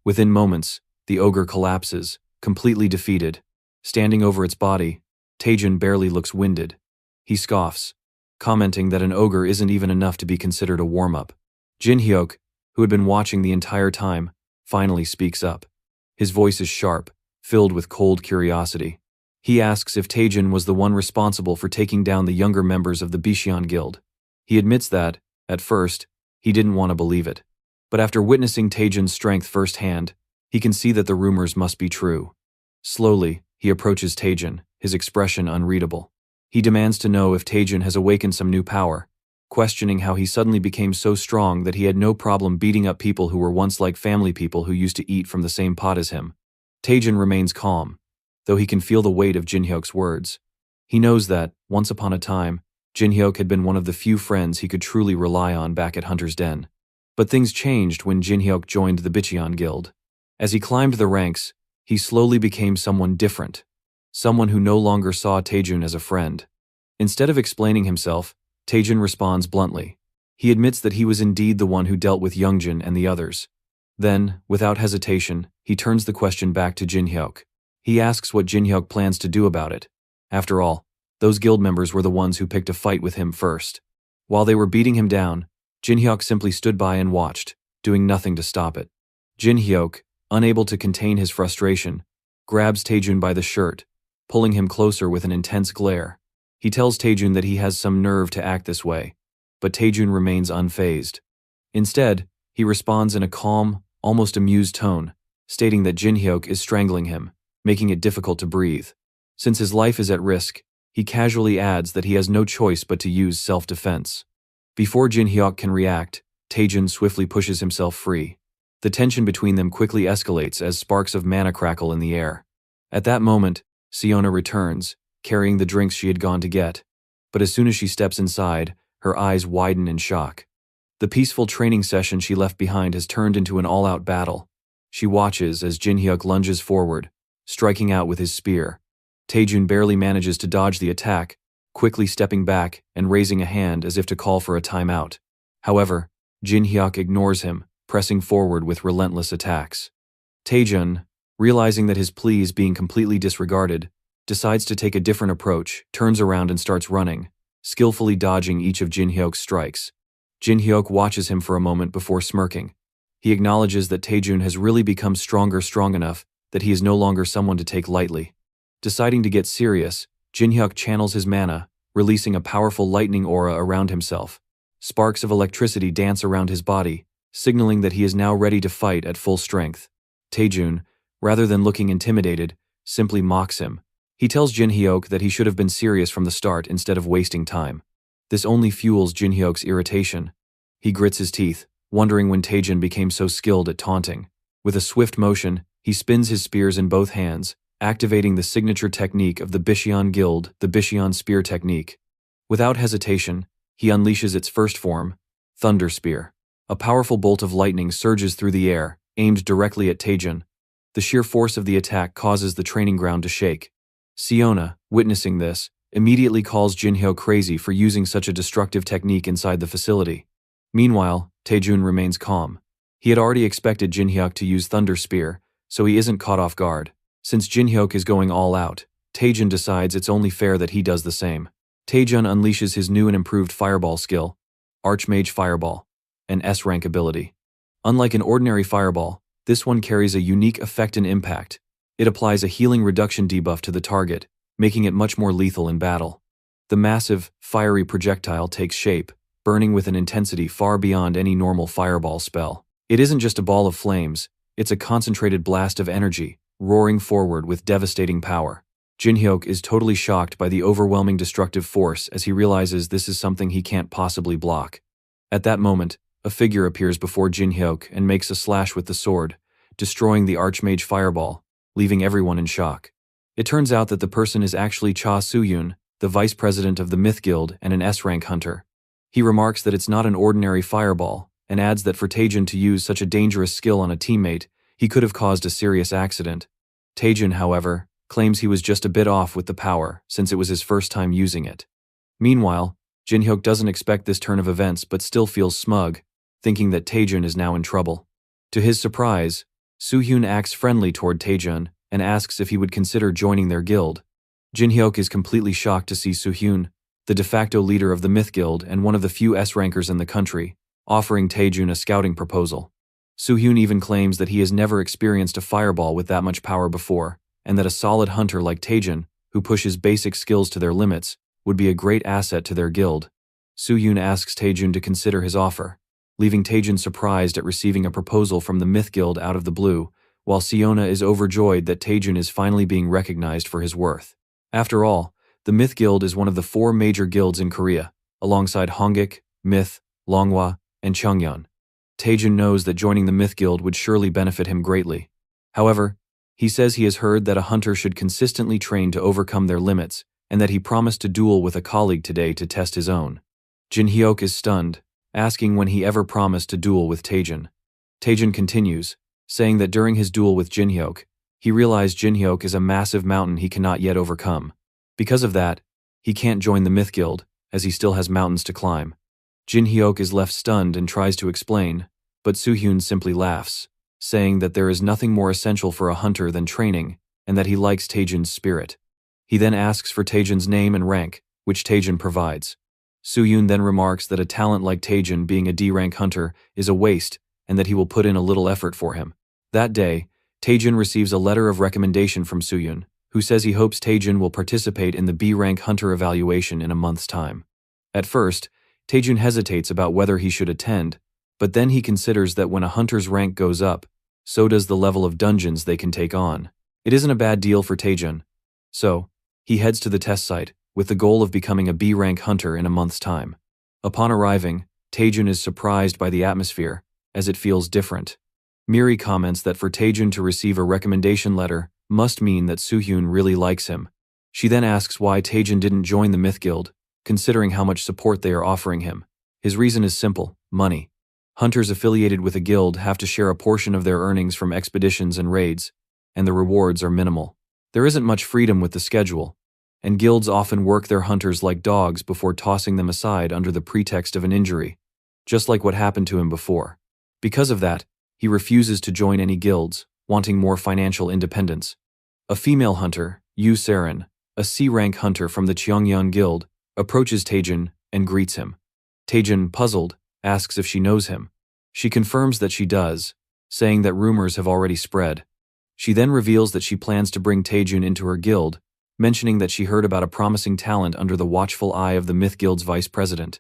Within moments, the ogre collapses, completely defeated. Standing over its body, Taejun barely looks winded. He scoffs, commenting that an ogre isn't even enough to be considered a warm-up. Jin-hyuk, who had been watching the entire time, finally speaks up. His voice is sharp, filled with cold curiosity. He asks if Taejun was the one responsible for taking down the younger members of the Bicheon Guild. He admits that, at first, he didn't want to believe it. But after witnessing Taejun's strength firsthand, he can see that the rumors must be true. Slowly, he approaches Taejun, his expression unreadable. He demands to know if Taejun has awakened some new power, questioning how he suddenly became so strong that he had no problem beating up people who were once like family people who used to eat from the same pot as him. Taejun remains calm, though he can feel the weight of Jin-hyuk's words. He knows that, once upon a time, Jin-hyuk had been one of the few friends he could truly rely on back at Hunter's Den. But things changed when Jin-hyuk joined the Bicheon Guild. As he climbed the ranks, he slowly became someone different. someone who no longer saw Taejun as a friend. Instead of explaining himself, Taejun responds bluntly. He admits that he was indeed the one who dealt with Youngjin and the others. Then, without hesitation, he turns the question back to Jin Hyuk. He asks what Jin Hyuk plans to do about it. After all, those guild members were the ones who picked a fight with him first. While they were beating him down, Jin Hyuk simply stood by and watched, doing nothing to stop it. Jin Hyuk, unable to contain his frustration, grabs Taejun by the shirt, pulling him closer with an intense glare. He tells Taejun that he has some nerve to act this way, but Taejun remains unfazed. Instead, he responds in a calm, almost amused tone, stating that Jin Hyuk is strangling him, making it difficult to breathe. Since his life is at risk, he casually adds that he has no choice but to use self-defense. Before Jin Hyuk can react, Taejun swiftly pushes himself free. The tension between them quickly escalates as sparks of mana crackle in the air. At that moment, Siona returns, carrying the drinks she had gone to get. But as soon as she steps inside, her eyes widen in shock. The peaceful training session she left behind has turned into an all-out battle. She watches as Jin Hyuk lunges forward, striking out with his spear. Taejun barely manages to dodge the attack, quickly stepping back and raising a hand as if to call for a timeout. However, Jin Hyuk ignores him, pressing forward with relentless attacks. Taejun, realizing that his plea is being completely disregarded, decides to take a different approach, turns around and starts running, skillfully dodging each of Jin Hyuk's strikes. Jin Hyuk watches him for a moment before smirking. He acknowledges that Taejun has really become strong enough that he is no longer someone to take lightly. Deciding to get serious, Jin Hyuk channels his mana, releasing a powerful lightning aura around himself. Sparks of electricity dance around his body, signaling that he is now ready to fight at full strength. Taejun, rather than looking intimidated, simply mocks him. He tells Jin Hyuk that he should have been serious from the start instead of wasting time. This only fuels Jin Hyuk's irritation. He grits his teeth, wondering when Taejun became so skilled at taunting. With a swift motion, he spins his spears in both hands, activating the signature technique of the Bishion Guild, the Bishion Spear Technique. Without hesitation, he unleashes its first form, Thunder Spear. A powerful bolt of lightning surges through the air, aimed directly at Taejun. The sheer force of the attack causes the training ground to shake. Siona, witnessing this, immediately calls Jin Hyuk crazy for using such a destructive technique inside the facility. Meanwhile, Taejun remains calm. He had already expected Jin Hyuk to use Thunder Spear, so he isn't caught off guard. Since Jin Hyuk is going all out, Taejun decides it's only fair that he does the same. Taejun unleashes his new and improved Fireball skill, Archmage Fireball, an S-rank ability. Unlike an ordinary Fireball, this one carries a unique effect and impact. It applies a healing reduction debuff to the target, making it much more lethal in battle. The massive, fiery projectile takes shape, burning with an intensity far beyond any normal Fireball spell. It isn't just a ball of flames, it's a concentrated blast of energy, roaring forward with devastating power. Jin Hyuk is totally shocked by the overwhelming destructive force as he realizes this is something he can't possibly block. At that moment, a figure appears before Jin Hyuk and makes a slash with the sword, destroying the Archmage Fireball, leaving everyone in shock. It turns out that the person is actually Cha Soo-yoon, the vice president of the Myth Guild and an S-rank hunter. He remarks that it's not an ordinary fireball, and adds that for Taejun to use such a dangerous skill on a teammate, he could have caused a serious accident. Taejun, however, claims he was just a bit off with the power since it was his first time using it. Meanwhile, Jin Hyuk doesn't expect this turn of events but still feels smug, thinking that Taejun is now in trouble. To his surprise, Soo-hyun acts friendly toward Taejun and asks if he would consider joining their guild. Jin Hyuk is completely shocked to see Soo-hyun, the de facto leader of the Myth Guild and one of the few S-rankers in the country, offering Taejun a scouting proposal. Soo-hyun even claims that he has never experienced a fireball with that much power before, and that a solid hunter like Taejun, who pushes basic skills to their limits, would be a great asset to their guild. Soo-hyun asks Taejun to consider his offer, leaving Taejun surprised at receiving a proposal from the Myth Guild out of the blue, while Siona is overjoyed that Taejun is finally being recognized for his worth. After all, the Myth Guild is one of the 4 major guilds in Korea, alongside Hongik, Myth, Manwha, and Cheongyeon. Taejun knows that joining the Myth Guild would surely benefit him greatly. However, he says he has heard that a hunter should consistently train to overcome their limits, and that he promised to duel with a colleague today to test his own. Jin Hyuk is stunned, asking when he ever promised to duel with Taejun. Taejun continues, saying that during his duel with Jin Hyuk, He realized Jinhyuk is a massive mountain he cannot yet overcome. Because of that, he can't join the Myth Guild, as he still has mountains to climb. Jinhyuk is left stunned and tries to explain, but Soo-hyun simply laughs, saying that there is nothing more essential for a hunter than training, and that he likes Taejun's spirit. He then asks for Taejun's name and rank, which Taejun provides. Soo-hyun then remarks that a talent like Taejun being a D-rank hunter is a waste, and that he will put in a little effort for him. That day, Taejun receives a letter of recommendation from Soo-hyun, who says he hopes Taejun will participate in the B-rank hunter evaluation in a month's time. At first, Taejun hesitates about whether he should attend, but then he considers that when a hunter's rank goes up, so does the level of dungeons they can take on. It isn't a bad deal for Taejun. So, he heads to the test site, with the goal of becoming a B-rank hunter in a month's time. Upon arriving, Taejun is surprised by the atmosphere, as it feels different. Miri comments that for Taejun to receive a recommendation letter must mean that Soo-hyun really likes him. She then asks why Taejun didn't join the Myth Guild, considering how much support they are offering him. His reason is simple: money. Hunters affiliated with a guild have to share a portion of their earnings from expeditions and raids, and the rewards are minimal. There isn't much freedom with the schedule, and guilds often work their hunters like dogs before tossing them aside under the pretext of an injury, just like what happened to him before. Because of that, he refuses to join any guilds, wanting more financial independence. A female hunter, Yu Saren, a C-rank hunter from the Cheongyeon Guild, approaches Taejun and greets him. Taejun, puzzled, asks if she knows him. She confirms that she does, saying that rumors have already spread. She then reveals that she plans to bring Taejun into her guild, mentioning that she heard about a promising talent under the watchful eye of the Myth Guild's vice president.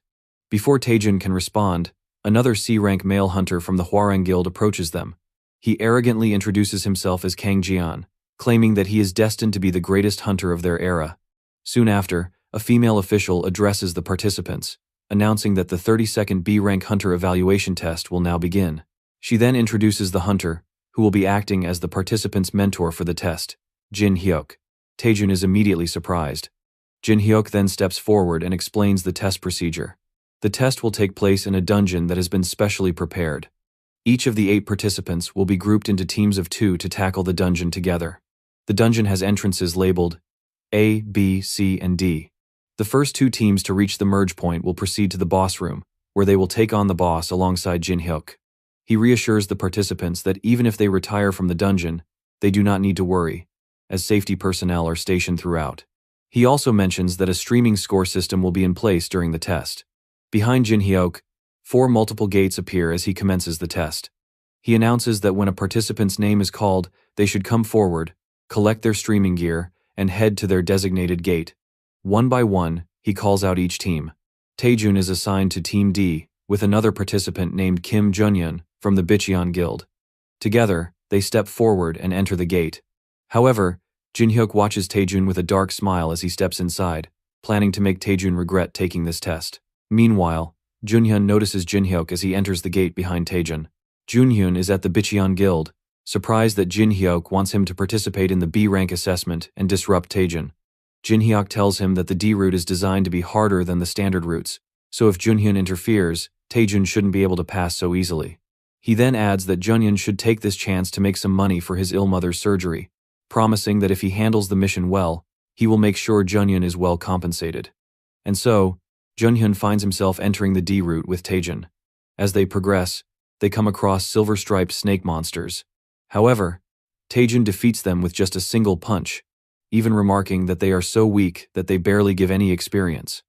Before Taejun can respond, another C-rank male hunter from the Hwarang Guild approaches them. He arrogantly introduces himself as Kang Jian, claiming that he is destined to be the greatest hunter of their era. Soon after, a female official addresses the participants, announcing that the 32nd B-rank hunter evaluation test will now begin. She then introduces the hunter, who will be acting as the participant's mentor for the test, Jinhyuk. Taejun is immediately surprised. Jinhyuk then steps forward and explains the test procedure. The test will take place in a dungeon that has been specially prepared. Each of the 8 participants will be grouped into teams of 2 to tackle the dungeon together. The dungeon has entrances labeled A, B, C, and D. The first 2 teams to reach the merge point will proceed to the boss room, where they will take on the boss alongside Jinhyuk. He reassures the participants that even if they retire from the dungeon, they do not need to worry, as safety personnel are stationed throughout. He also mentions that a streaming score system will be in place during the test. Behind Jinhyuk, 4 multiple gates appear as he commences the test. He announces that when a participant's name is called, they should come forward, collect their streaming gear, and head to their designated gate. One by one, he calls out each team. Taejun is assigned to Team D, with another participant named Kim Junhyun from the Bicheon Guild. Together, they step forward and enter the gate. However, Jinhyuk watches Taejun with a dark smile as he steps inside, planning to make Taejun regret taking this test. Meanwhile, Junhyun notices Jinhyuk as he enters the gate behind Taejun. Junhyun is at the Bicheon Guild, surprised that Jinhyuk wants him to participate in the B-rank assessment and disrupt Taejun. Jinhyuk tells him that the D route is designed to be harder than the standard routes, so if Junhyun interferes, Taejun shouldn't be able to pass so easily. He then adds that Junhyun should take this chance to make some money for his ill mother's surgery, promising that if he handles the mission well, he will make sure Junhyun is well compensated. And so, Junhyun finds himself entering the D route with Taejun. As they progress, they come across silver-striped snake monsters. However, Taejun defeats them with just a single punch, even remarking that they are so weak that they barely give any experience.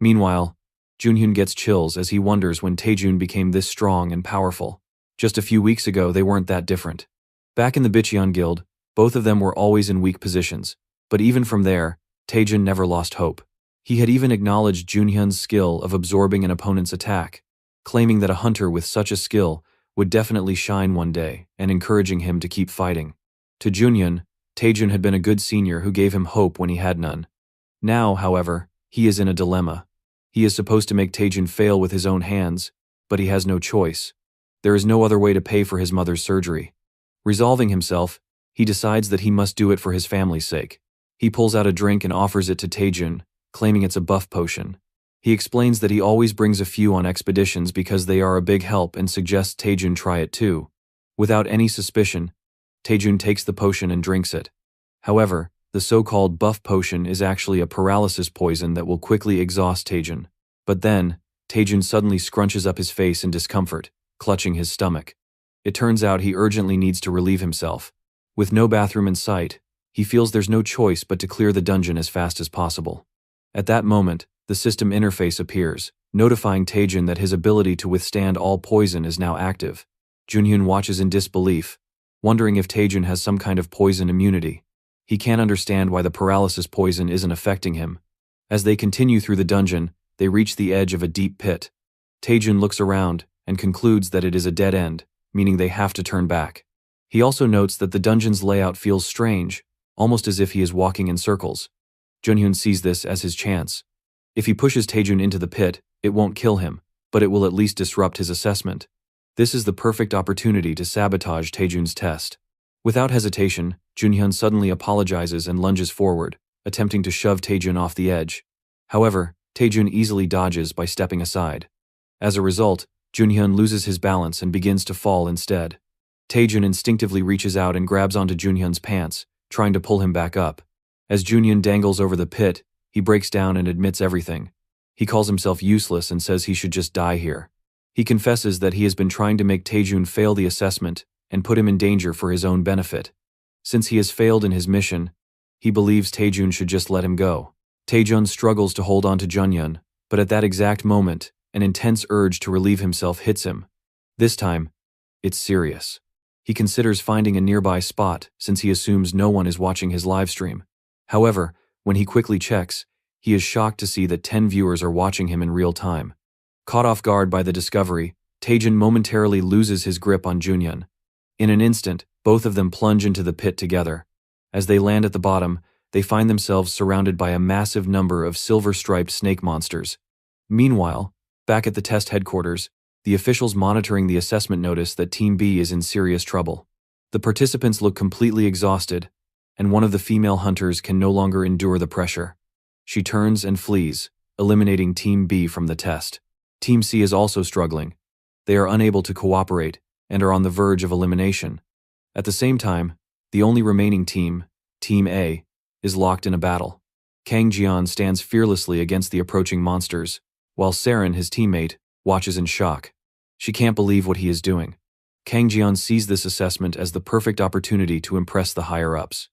Meanwhile, Junhyun gets chills as he wonders when Taejun became this strong and powerful. Just a few weeks ago, they weren't that different. Back in the Bicheon Guild, both of them were always in weak positions, but even from there, Taejun never lost hope. He had even acknowledged Junhyun's skill of absorbing an opponent's attack, claiming that a hunter with such a skill would definitely shine one day and encouraging him to keep fighting. To Junhyun, Taejun had been a good senior who gave him hope when he had none. Now, however, he is in a dilemma. He is supposed to make Taejun fail with his own hands, but he has no choice. There is no other way to pay for his mother's surgery. Resolving himself, he decides that he must do it for his family's sake. He pulls out a drink and offers it to Taejun, claiming it's a buff potion. He explains that he always brings a few on expeditions because they are a big help and suggests Taejun try it too. Without any suspicion, Taejun takes the potion and drinks it. However, the so-called buff potion is actually a paralysis poison that will quickly exhaust Taejun. But then, Taejun suddenly scrunches up his face in discomfort, clutching his stomach. It turns out he urgently needs to relieve himself. With no bathroom in sight, he feels there's no choice but to clear the dungeon as fast as possible. At that moment, the system interface appears, notifying Taejun that his ability to withstand all poison is now active. Junhyun watches in disbelief, wondering if Taejun has some kind of poison immunity. He can't understand why the paralysis poison isn't affecting him. As they continue through the dungeon, they reach the edge of a deep pit. Taejun looks around and concludes that it is a dead end, meaning they have to turn back. He also notes that the dungeon's layout feels strange, almost as if he is walking in circles. Junhyun sees this as his chance. If he pushes Taejun into the pit, it won't kill him, but it will at least disrupt his assessment. This is the perfect opportunity to sabotage Taejun's test. Without hesitation, Junhyun suddenly apologizes and lunges forward, attempting to shove Taejun off the edge. However, Taejun easily dodges by stepping aside. As a result, Junhyun loses his balance and begins to fall instead. Taejun instinctively reaches out and grabs onto Junhyun's pants, trying to pull him back up. As Junhyun dangles over the pit, he breaks down and admits everything. He calls himself useless and says he should just die here. He confesses that he has been trying to make Taejun fail the assessment and put him in danger for his own benefit. Since he has failed in his mission, he believes Taejun should just let him go. Taejun struggles to hold on to Junhyun, but at that exact moment, an intense urge to relieve himself hits him. This time, it's serious. He considers finding a nearby spot since he assumes no one is watching his livestream. However, when he quickly checks, he is shocked to see that 10 viewers are watching him in real time. Caught off guard by the discovery, Taejun momentarily loses his grip on Junhyun. In an instant, both of them plunge into the pit together. As they land at the bottom, they find themselves surrounded by a massive number of silver-striped snake monsters. Meanwhile, back at the test headquarters, the officials monitoring the assessment notice that Team B is in serious trouble. The participants look completely exhausted, and one of the female hunters can no longer endure the pressure. She turns and flees, eliminating Team B from the test. Team C is also struggling. They are unable to cooperate and are on the verge of elimination. At the same time, the only remaining team, Team A, is locked in a battle. Kang Jian stands fearlessly against the approaching monsters, while Saren, his teammate, watches in shock. She can't believe what he is doing. Kang Jian sees this assessment as the perfect opportunity to impress the higher-ups.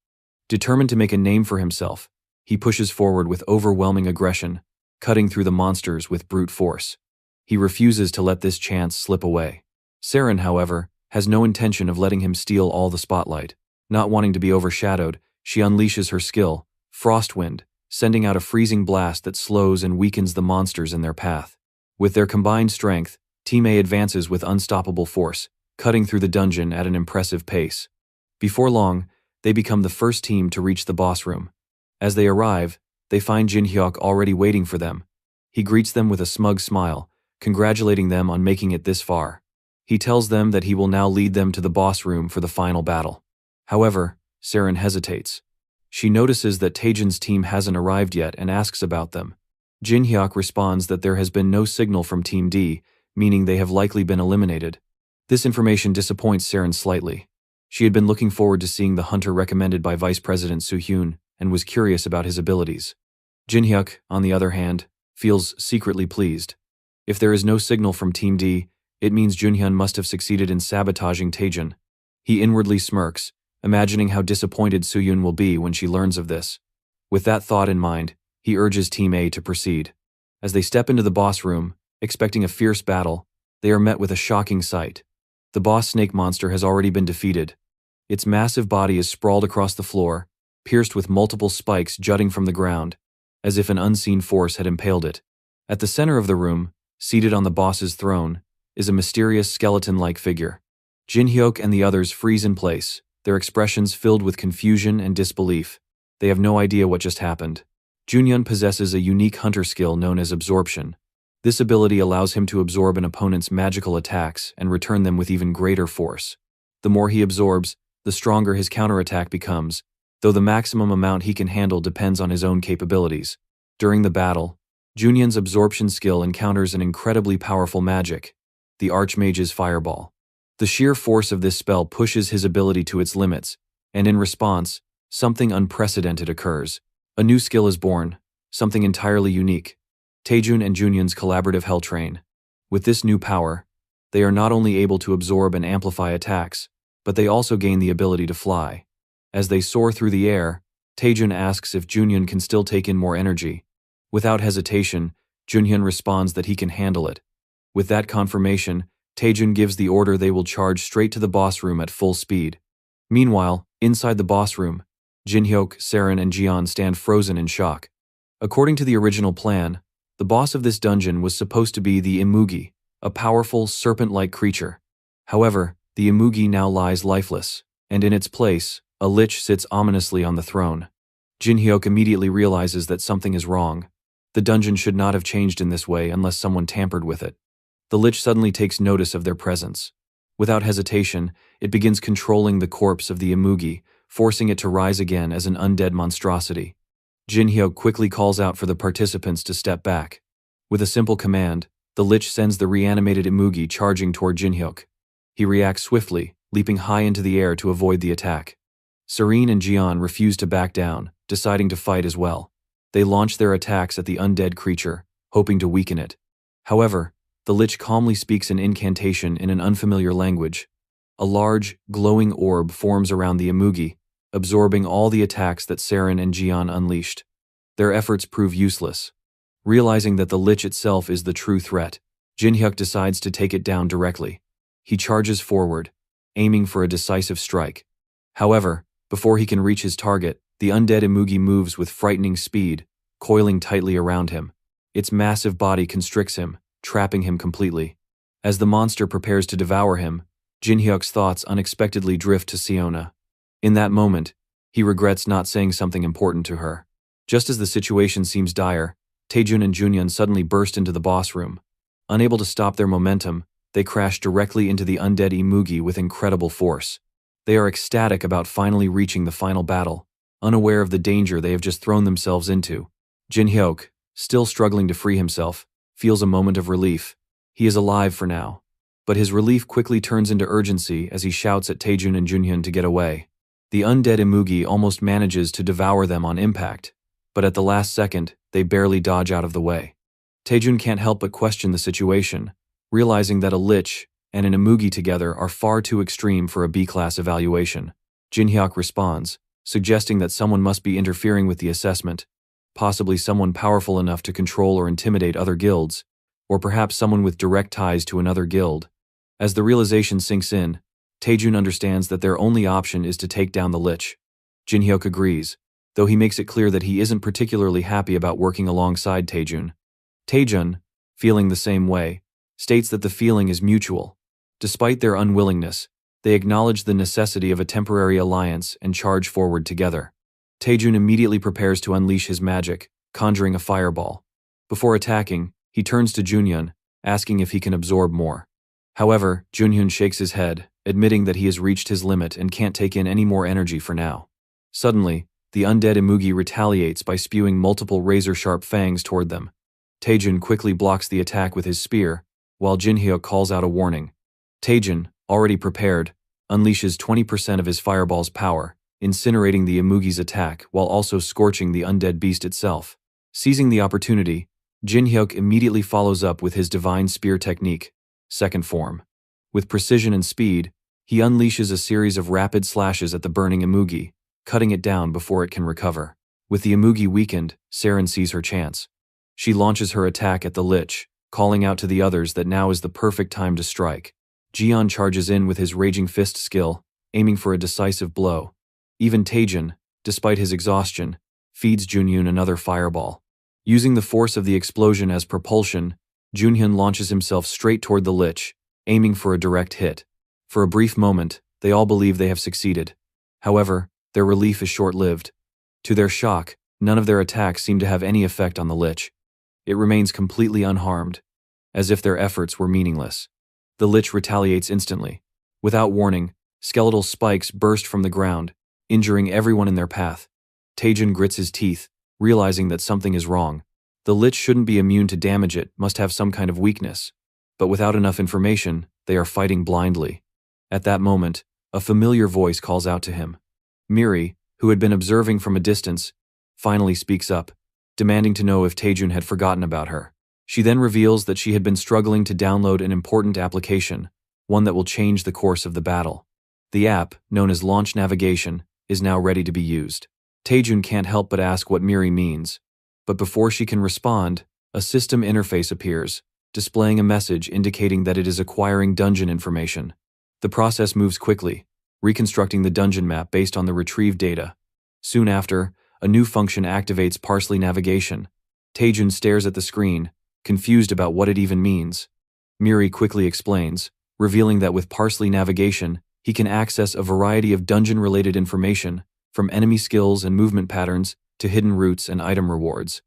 Determined to make a name for himself, he pushes forward with overwhelming aggression, cutting through the monsters with brute force. He refuses to let this chance slip away. Saren, however, has no intention of letting him steal all the spotlight. Not wanting to be overshadowed, she unleashes her skill, Frostwind, sending out a freezing blast that slows and weakens the monsters in their path. With their combined strength, Team A advances with unstoppable force, cutting through the dungeon at an impressive pace. Before long, they become the first team to reach the boss room. As they arrive, they find Jin Hyuk already waiting for them. He greets them with a smug smile, congratulating them on making it this far. He tells them that he will now lead them to the boss room for the final battle. However, Saren hesitates. She notices that Taejun's team hasn't arrived yet and asks about them. Jin Hyuk responds that there has been no signal from Team D, meaning they have likely been eliminated. This information disappoints Saren slightly. She had been looking forward to seeing the hunter recommended by Vice President Soo-hyun and was curious about his abilities. Jin Hyuk, on the other hand, feels secretly pleased. If there is no signal from Team D, it means Junhyun must have succeeded in sabotaging Taejun. He inwardly smirks, imagining how disappointed Soo-hyun will be when she learns of this. With that thought in mind, he urges Team A to proceed. As they step into the boss room, expecting a fierce battle, they are met with a shocking sight. The boss snake monster has already been defeated. Its massive body is sprawled across the floor, pierced with multiple spikes jutting from the ground, as if an unseen force had impaled it. At the center of the room, seated on the boss's throne, is a mysterious skeleton-like figure. Jin Hyuk and the others freeze in place, their expressions filled with confusion and disbelief. They have no idea what just happened. Junhyun possesses a unique hunter skill known as absorption. This ability allows him to absorb an opponent's magical attacks and return them with even greater force. The more he absorbs, the stronger his counterattack becomes, though the maximum amount he can handle depends on his own capabilities. During the battle, Junhyun's absorption skill encounters an incredibly powerful magic, the Archmage's Fireball. The sheer force of this spell pushes his ability to its limits, and in response, something unprecedented occurs. A new skill is born, something entirely unique. Taejun and Junhyun's collaborative Hell Train. With this new power, they are not only able to absorb and amplify attacks, but they also gain the ability to fly. As they soar through the air, Taejun asks if Junhyun can still take in more energy. Without hesitation, Junhyun responds that he can handle it. With that confirmation, Taejun gives the order they will charge straight to the boss room at full speed. Meanwhile, inside the boss room, Jinhyuk, Saren, and Jian stand frozen in shock. According to the original plan, the boss of this dungeon was supposed to be the Imugi, a powerful, serpent-like creature. However, the Imugi now lies lifeless, and in its place, a lich sits ominously on the throne. Jinhyuk immediately realizes that something is wrong. The dungeon should not have changed in this way unless someone tampered with it. The lich suddenly takes notice of their presence. Without hesitation, it begins controlling the corpse of the Imugi, forcing it to rise again as an undead monstrosity. Jinhyuk quickly calls out for the participants to step back. With a simple command, the lich sends the reanimated Imugi charging toward Jinhyuk. He reacts swiftly, leaping high into the air to avoid the attack. Serene and Jian refuse to back down, deciding to fight as well. They launch their attacks at the undead creature, hoping to weaken it. However, the lich calmly speaks an incantation in an unfamiliar language. A large, glowing orb forms around the Imugi, absorbing all the attacks that Saren and Jian unleashed. Their efforts prove useless. Realizing that the lich itself is the true threat, Jinhyuk decides to take it down directly. He charges forward, aiming for a decisive strike. However, before he can reach his target, the undead Imugi moves with frightening speed, coiling tightly around him. Its massive body constricts him, trapping him completely. As the monster prepares to devour him, Jinhyuk's thoughts unexpectedly drift to Siona. In that moment, he regrets not saying something important to her. Just as the situation seems dire, Taejun and Junhyun suddenly burst into the boss room. Unable to stop their momentum, they crash directly into the undead Imugi with incredible force. They are ecstatic about finally reaching the final battle, unaware of the danger they have just thrown themselves into. Jinhyuk, still struggling to free himself, feels a moment of relief. He is alive for now. But his relief quickly turns into urgency as he shouts at Taejun and Junhyun to get away. The undead Imugi almost manages to devour them on impact, but at the last second, they barely dodge out of the way. Taejun can't help but question the situation, realizing that a lich and an Imugi together are far too extreme for a B-class evaluation. Jinhyuk responds, suggesting that someone must be interfering with the assessment, possibly someone powerful enough to control or intimidate other guilds, or perhaps someone with direct ties to another guild. As the realization sinks in, Taejun understands that their only option is to take down the lich. Jinhyuk agrees, though he makes it clear that he isn't particularly happy about working alongside Taejun. Taejun, feeling the same way, states that the feeling is mutual. Despite their unwillingness, they acknowledge the necessity of a temporary alliance and charge forward together. Taejun immediately prepares to unleash his magic, conjuring a fireball. Before attacking, he turns to Junhyun, asking if he can absorb more. However, Junhyun shakes his head, admitting that he has reached his limit and can't take in any more energy for now. Suddenly, the undead Imugi retaliates by spewing multiple razor-sharp fangs toward them. Taejun quickly blocks the attack with his spear, while Jinhyuk calls out a warning. Taejun, already prepared, unleashes 20% of his fireball's power, incinerating the Imugi's attack while also scorching the undead beast itself. Seizing the opportunity, Jinhyuk immediately follows up with his divine spear technique, second form. With precision and speed, he unleashes a series of rapid slashes at the burning Imugi, cutting it down before it can recover. With the Imugi weakened, Saren sees her chance. She launches her attack at the lich, calling out to the others that now is the perfect time to strike. Jian charges in with his Raging Fist skill, aiming for a decisive blow. Even Taejun, despite his exhaustion, feeds Junhyun another fireball. Using the force of the explosion as propulsion, Junhyun launches himself straight toward the lich, aiming for a direct hit. For a brief moment, they all believe they have succeeded. However, their relief is short-lived. To their shock, none of their attacks seem to have any effect on the lich. It remains completely unharmed, as if their efforts were meaningless. The lich retaliates instantly. Without warning, skeletal spikes burst from the ground, injuring everyone in their path. Taejun grits his teeth, realizing that something is wrong. The lich shouldn't be immune to damage, it must have some kind of weakness. But without enough information, they are fighting blindly. At that moment, a familiar voice calls out to him. Miri, who had been observing from a distance, finally speaks up, demanding to know if Taejun had forgotten about her. She then reveals that she had been struggling to download an important application, one that will change the course of the battle. The app, known as Launch Navigation, is now ready to be used. Taejun can't help but ask what Miri means, but before she can respond, a system interface appears, displaying a message indicating that it is acquiring dungeon information. The process moves quickly, reconstructing the dungeon map based on the retrieved data. Soon after, a new function activates Parsley Navigation. Taejun stares at the screen, confused about what it even means. Miri quickly explains, revealing that with Parsley Navigation, he can access a variety of dungeon-related information, from enemy skills and movement patterns to hidden routes and item rewards.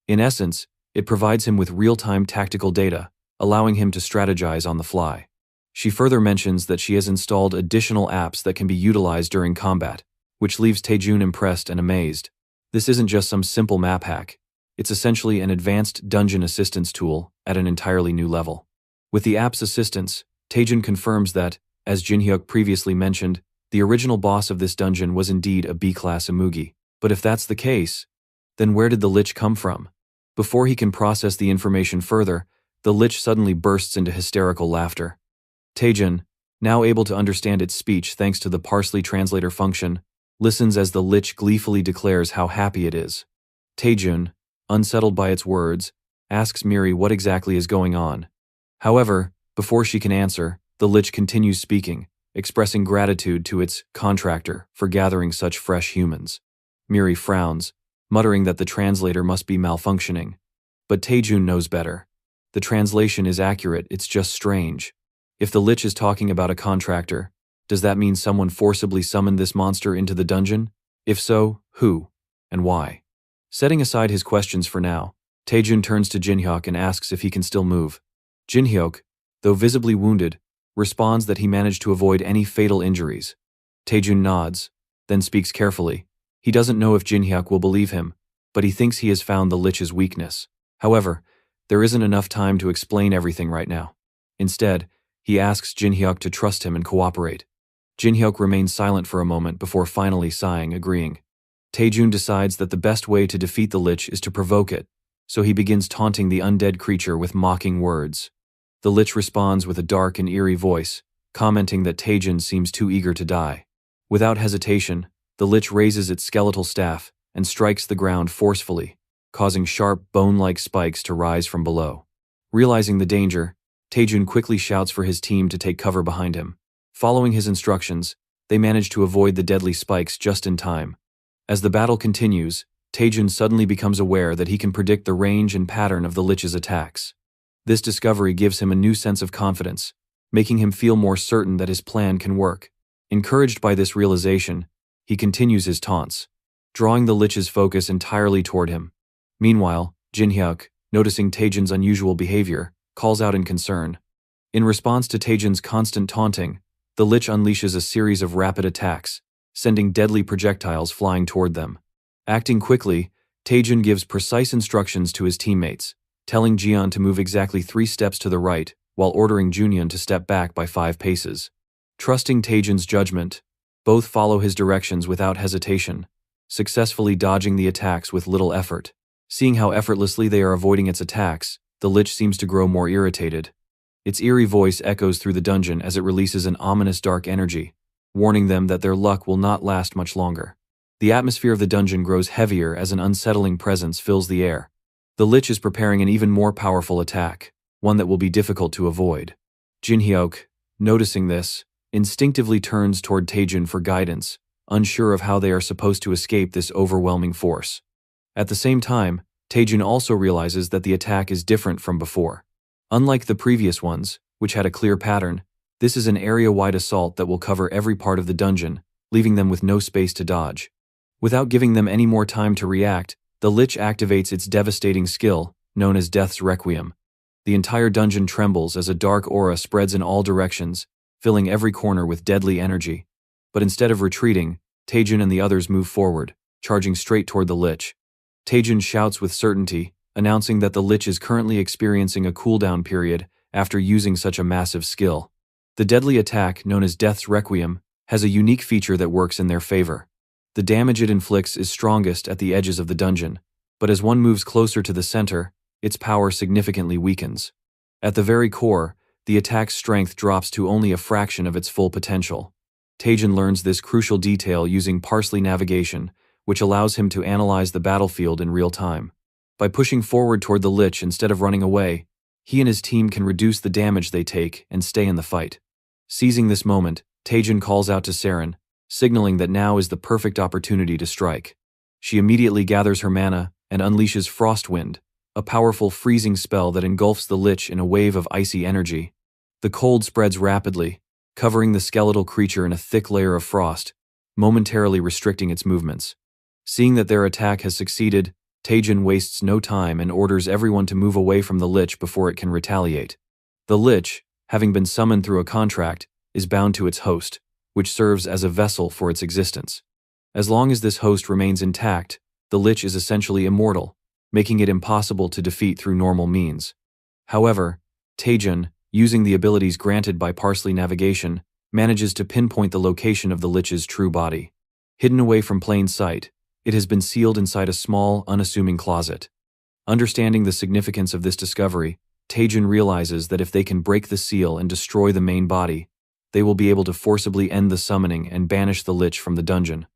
In essence, it provides him with real-time tactical data, allowing him to strategize on the fly. She further mentions that she has installed additional apps that can be utilized during combat, which leaves Taejun impressed and amazed. This isn't just some simple map hack. It's essentially an advanced dungeon assistance tool at an entirely new level. With the app's assistance, Taejun confirms that, as Jinhyuk previously mentioned, the original boss of this dungeon was indeed a B-class Imugi. But if that's the case, then where did the Lich come from? Before he can process the information further, the Lich suddenly bursts into hysterical laughter. Taejun, now able to understand its speech thanks to the Parsley translator function, listens as the Lich gleefully declares how happy it is. Taejun, unsettled by its words, asks Miri what exactly is going on. However, before she can answer, the Lich continues speaking, expressing gratitude to its contractor for gathering such fresh humans. Miri frowns, muttering that the translator must be malfunctioning. But Taejun knows better. The translation is accurate, it's just strange. If the Lich is talking about a contractor, does that mean someone forcibly summoned this monster into the dungeon? If so, who? And why? Setting aside his questions for now, Taejun turns to Jinhyuk and asks if he can still move. Jinhyuk, though visibly wounded, responds that he managed to avoid any fatal injuries. Taejun nods, then speaks carefully. He doesn't know if Jinhyuk will believe him, but he thinks he has found the Lich's weakness. However, there isn't enough time to explain everything right now. Instead, he asks Jinhyuk to trust him and cooperate. Jinhyuk remains silent for a moment before finally sighing, agreeing. Taejun decides that the best way to defeat the Lich is to provoke it, so he begins taunting the undead creature with mocking words. The Lich responds with a dark and eerie voice, commenting that Taejun seems too eager to die. Without hesitation, the Lich raises its skeletal staff and strikes the ground forcefully, causing sharp, bone-like spikes to rise from below. Realizing the danger, Taejun quickly shouts for his team to take cover behind him. Following his instructions, they manage to avoid the deadly spikes just in time. As the battle continues, Taejun suddenly becomes aware that he can predict the range and pattern of the Lich's attacks. This discovery gives him a new sense of confidence, making him feel more certain that his plan can work. Encouraged by this realization, he continues his taunts, drawing the Lich's focus entirely toward him. Meanwhile, Jinhyuk, noticing Taejun's unusual behavior, calls out in concern. In response to Taejun's constant taunting, the Lich unleashes a series of rapid attacks, sending deadly projectiles flying toward them. Acting quickly, Taejun gives precise instructions to his teammates, telling Jian to move exactly 3 steps to the right, while ordering Junyun to step back by 5 paces. Trusting Taejun's judgment, both follow his directions without hesitation, successfully dodging the attacks with little effort. Seeing how effortlessly they are avoiding its attacks, the Lich seems to grow more irritated. Its eerie voice echoes through the dungeon as it releases an ominous dark energy, warning them that their luck will not last much longer. The atmosphere of the dungeon grows heavier as an unsettling presence fills the air. The Lich is preparing an even more powerful attack, one that will be difficult to avoid. Jinhyuk, noticing this, instinctively turns toward Taejun for guidance, unsure of how they are supposed to escape this overwhelming force. At the same time, Taejun also realizes that the attack is different from before. Unlike the previous ones, which had a clear pattern, this is an area-wide assault that will cover every part of the dungeon, leaving them with no space to dodge. Without giving them any more time to react, the Lich activates its devastating skill, known as Death's Requiem. The entire dungeon trembles as a dark aura spreads in all directions, filling every corner with deadly energy. But instead of retreating, Taejun and the others move forward, charging straight toward the Lich. Taejun shouts with certainty, announcing that the Lich is currently experiencing a cooldown period after using such a massive skill. The deadly attack, known as Death's Requiem, has a unique feature that works in their favor. The damage it inflicts is strongest at the edges of the dungeon, but as one moves closer to the center, its power significantly weakens. At the very core, the attack's strength drops to only a fraction of its full potential. Taejin learns this crucial detail using parsley navigation, which allows him to analyze the battlefield in real time. By pushing forward toward the Lich instead of running away, he and his team can reduce the damage they take and stay in the fight. Seizing this moment, Taejin calls out to Saren, signaling that now is the perfect opportunity to strike. She immediately gathers her mana and unleashes Frostwind, a powerful freezing spell that engulfs the Lich in a wave of icy energy. The cold spreads rapidly, covering the skeletal creature in a thick layer of frost, momentarily restricting its movements. Seeing that their attack has succeeded, Taejin wastes no time and orders everyone to move away from the Lich before it can retaliate. The Lich, having been summoned through a contract, is bound to its host, which serves as a vessel for its existence. As long as this host remains intact, the Lich is essentially immortal, making it impossible to defeat through normal means. However, Taejin, using the abilities granted by Parsley Navigation, manages to pinpoint the location of the Lich's true body. Hidden away from plain sight, it has been sealed inside a small, unassuming closet. Understanding the significance of this discovery, Taejin realizes that if they can break the seal and destroy the main body, they will be able to forcibly end the summoning and banish the Lich from the dungeon.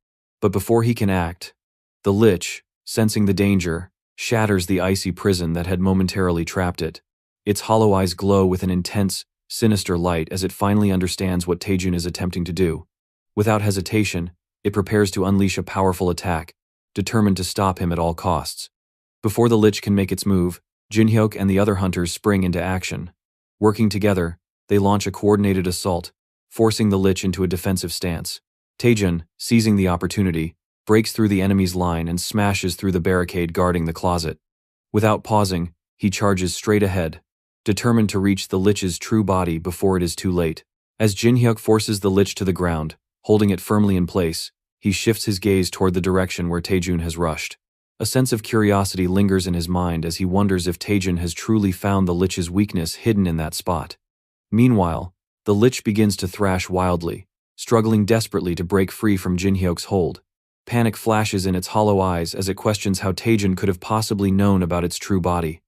But before he can act, the Lich, sensing the danger, shatters the icy prison that had momentarily trapped it. Its hollow eyes glow with an intense, sinister light as it finally understands what Taejin is attempting to do. Without hesitation, it prepares to unleash a powerful attack, determined to stop him at all costs. Before the Lich can make its move, Jinhyuk and the other hunters spring into action. Working together, they launch a coordinated assault, forcing the Lich into a defensive stance. Taejin, seizing the opportunity, breaks through the enemy's line and smashes through the barricade guarding the closet. Without pausing, he charges straight ahead, determined to reach the Lich's true body before it is too late. As Jinhyuk forces the Lich to the ground, holding it firmly in place, he shifts his gaze toward the direction where Taejin has rushed. A sense of curiosity lingers in his mind as he wonders if Taejin has truly found the Lich's weakness hidden in that spot. Meanwhile, the Lich begins to thrash wildly, struggling desperately to break free from Jinhyuk's hold. Panic flashes in its hollow eyes as it questions how Taejin could have possibly known about its true body.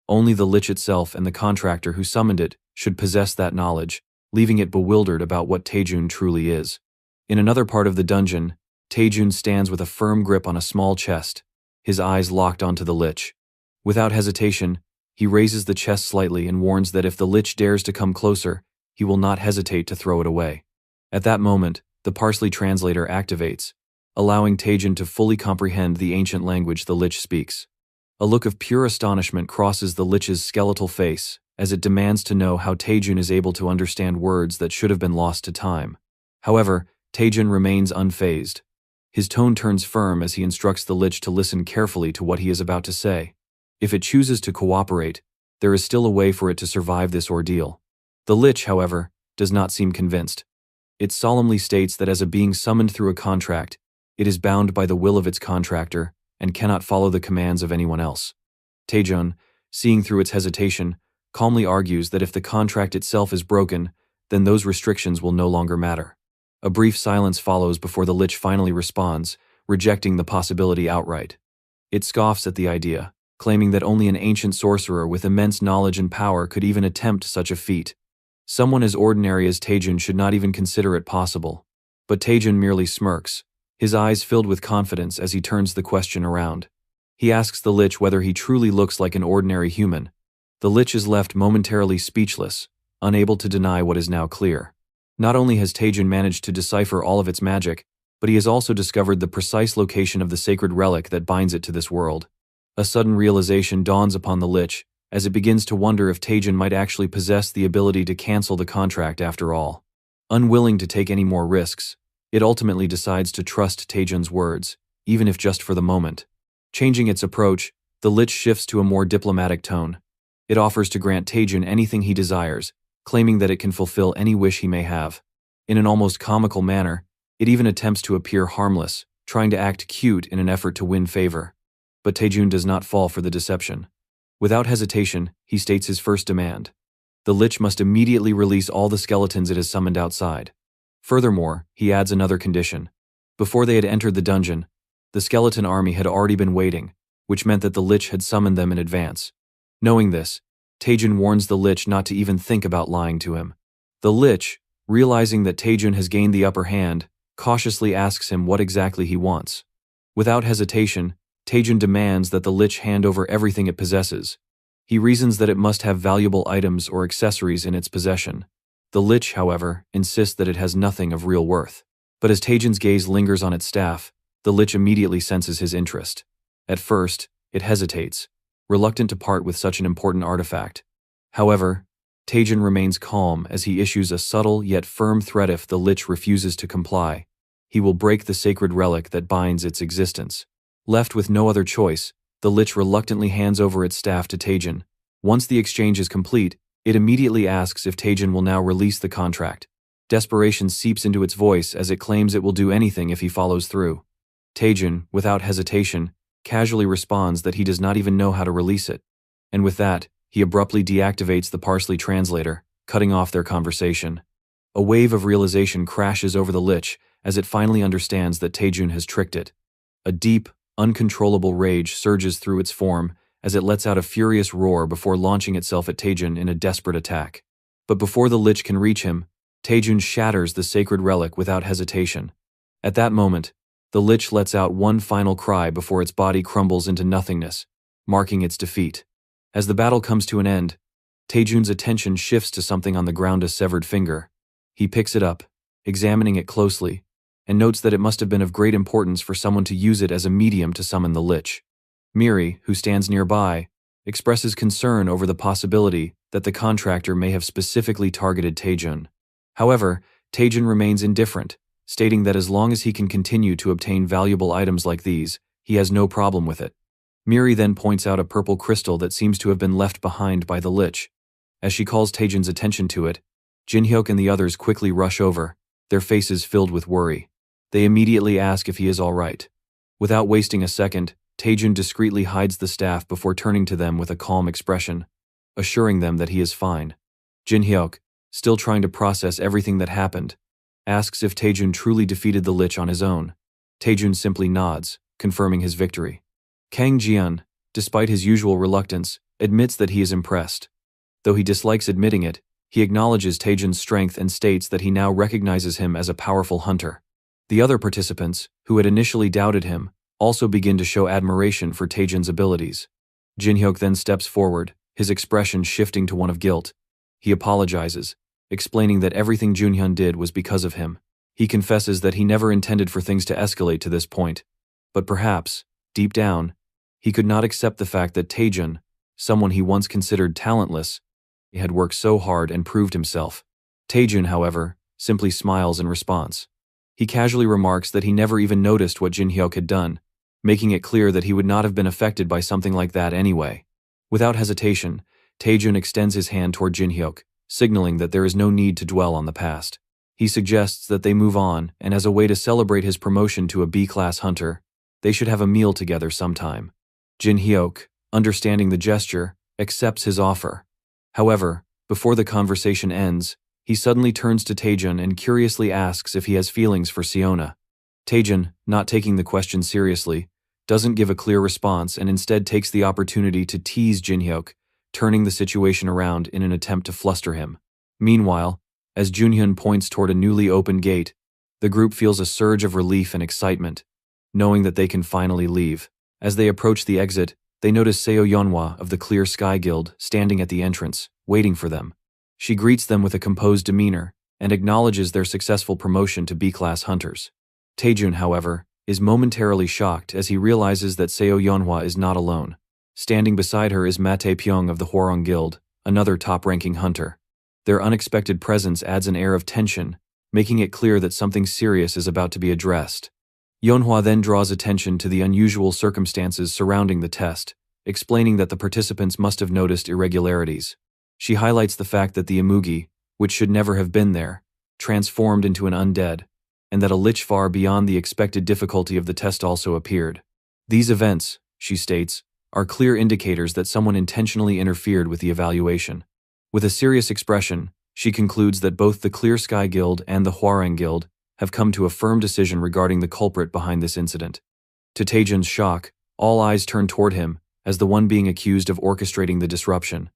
Only the Lich itself and the contractor who summoned it should possess that knowledge, leaving it bewildered about what Taejin truly is. In another part of the dungeon, Taejin stands with a firm grip on a small chest, his eyes locked onto the Lich. Without hesitation, he raises the chest slightly and warns that if the Lich dares to come closer, he will not hesitate to throw it away. At that moment, the Parsley translator activates, allowing Taejin to fully comprehend the ancient language the Lich speaks. A look of pure astonishment crosses the Lich's skeletal face as it demands to know how Taejin is able to understand words that should have been lost to time. However, Taejin remains unfazed. His tone turns firm as he instructs the Lich to listen carefully to what he is about to say. If it chooses to cooperate, there is still a way for it to survive this ordeal. The Lich, however, does not seem convinced. It solemnly states that as a being summoned through a contract, it is bound by the will of its contractor and cannot follow the commands of anyone else. Taejin, seeing through its hesitation, calmly argues that if the contract itself is broken, then those restrictions will no longer matter. A brief silence follows before the Lich finally responds, rejecting the possibility outright. It scoffs at the idea, claiming that only an ancient sorcerer with immense knowledge and power could even attempt such a feat. Someone as ordinary as Taejin should not even consider it possible. But Taejin merely smirks, his eyes filled with confidence as he turns the question around. He asks the Lich whether he truly looks like an ordinary human. The Lich is left momentarily speechless, unable to deny what is now clear. Not only has Taejin managed to decipher all of its magic, but he has also discovered the precise location of the sacred relic that binds it to this world. A sudden realization dawns upon the Lich, as it begins to wonder if Taejin might actually possess the ability to cancel the contract after all. Unwilling to take any more risks, it ultimately decides to trust Taejin's words, even if just for the moment. Changing its approach, the Lich shifts to a more diplomatic tone. It offers to grant Taejin anything he desires, claiming that it can fulfill any wish he may have. In an almost comical manner, it even attempts to appear harmless, trying to act cute in an effort to win favor. But Taejin does not fall for the deception. Without hesitation, he states his first demand. The Lich must immediately release all the skeletons it has summoned outside. Furthermore, he adds another condition. Before they had entered the dungeon, the skeleton army had already been waiting, which meant that the Lich had summoned them in advance. Knowing this, Taejun warns the Lich not to even think about lying to him. The Lich, realizing that Taejun has gained the upper hand, cautiously asks him what exactly he wants. Without hesitation, Taejun demands that the Lich hand over everything it possesses. He reasons that it must have valuable items or accessories in its possession. The Lich, however, insists that it has nothing of real worth. But as Taejun's gaze lingers on its staff, the Lich immediately senses his interest. At first, it hesitates, reluctant to part with such an important artifact. However, Taejun remains calm as he issues a subtle yet firm threat if the Lich refuses to comply. He will break the sacred relic that binds its existence. Left with no other choice, the Lich reluctantly hands over its staff to Taejun. Once the exchange is complete, it immediately asks if Taejun will now release the contract. Desperation seeps into its voice as it claims it will do anything if he follows through. Taejun, without hesitation, casually responds that he does not even know how to release it. And with that, he abruptly deactivates the Parsley translator, cutting off their conversation. A wave of realization crashes over the Lich as it finally understands that Taejun has tricked it. A deep, uncontrollable rage surges through its form as it lets out a furious roar before launching itself at Taejun in a desperate attack. But before the Lich can reach him, Taejun shatters the sacred relic without hesitation. At that moment, the Lich lets out one final cry before its body crumbles into nothingness, marking its defeat. As the battle comes to an end, Taejun's attention shifts to something on the ground, a severed finger. He picks it up, examining it closely, and notes that it must have been of great importance for someone to use it as a medium to summon the Lich. Miri, who stands nearby, expresses concern over the possibility that the contractor may have specifically targeted Taejun. However, Taejun remains indifferent, stating that as long as he can continue to obtain valuable items like these, he has no problem with it. Miri then points out a purple crystal that seems to have been left behind by the Lich. As she calls Taejun's attention to it, Jinhyuk and the others quickly rush over, their faces filled with worry. They immediately ask if he is all right. Without wasting a second, Taejun discreetly hides the staff before turning to them with a calm expression, assuring them that he is fine. Jinhyuk, still trying to process everything that happened, asks if Taejun truly defeated the Lich on his own. Taejun simply nods, confirming his victory. Kang Jian, despite his usual reluctance, admits that he is impressed. Though he dislikes admitting it, he acknowledges Taejun's strength and states that he now recognizes him as a powerful hunter. The other participants, who had initially doubted him, also begin to show admiration for Taejun's abilities. Jinhyuk then steps forward, his expression shifting to one of guilt. He apologizes, explaining that everything Junhyun did was because of him. He confesses that he never intended for things to escalate to this point. But perhaps, deep down, he could not accept the fact that Taejun, someone he once considered talentless, had worked so hard and proved himself. Taejun, however, simply smiles in response. He casually remarks that he never even noticed what Jinhyuk had done, making it clear that he would not have been affected by something like that anyway. Without hesitation, Taejun extends his hand toward Jinhyuk, signaling that there is no need to dwell on the past. He suggests that they move on, and as a way to celebrate his promotion to a B-class hunter, they should have a meal together sometime. Jinhyuk, understanding the gesture, accepts his offer. However, before the conversation ends, he suddenly turns to Taejun and curiously asks if he has feelings for Siona. Taejun, not taking the question seriously, doesn't give a clear response and instead takes the opportunity to tease Jinhyuk, turning the situation around in an attempt to fluster him. Meanwhile, as Junhyun points toward a newly opened gate, the group feels a surge of relief and excitement, knowing that they can finally leave. As they approach the exit, they notice Seo Yeonhwa of the Clear Sky Guild standing at the entrance, waiting for them. She greets them with a composed demeanor and acknowledges their successful promotion to B-class hunters. Taejun, however, is momentarily shocked as he realizes that Seo Yeonhwa is not alone. Standing beside her is Mate Pyong of the Hwarang Guild, another top-ranking hunter. Their unexpected presence adds an air of tension, making it clear that something serious is about to be addressed. Yeonhwa then draws attention to the unusual circumstances surrounding the test, explaining that the participants must have noticed irregularities. She highlights the fact that the Imugi, which should never have been there, transformed into an undead, and that a lich far beyond the expected difficulty of the test also appeared. These events, she states, are clear indicators that someone intentionally interfered with the evaluation. With a serious expression, she concludes that both the Clear Sky Guild and the Hwarang Guild have come to a firm decision regarding the culprit behind this incident. To Taejun's shock, all eyes turn toward him as the one being accused of orchestrating the disruption.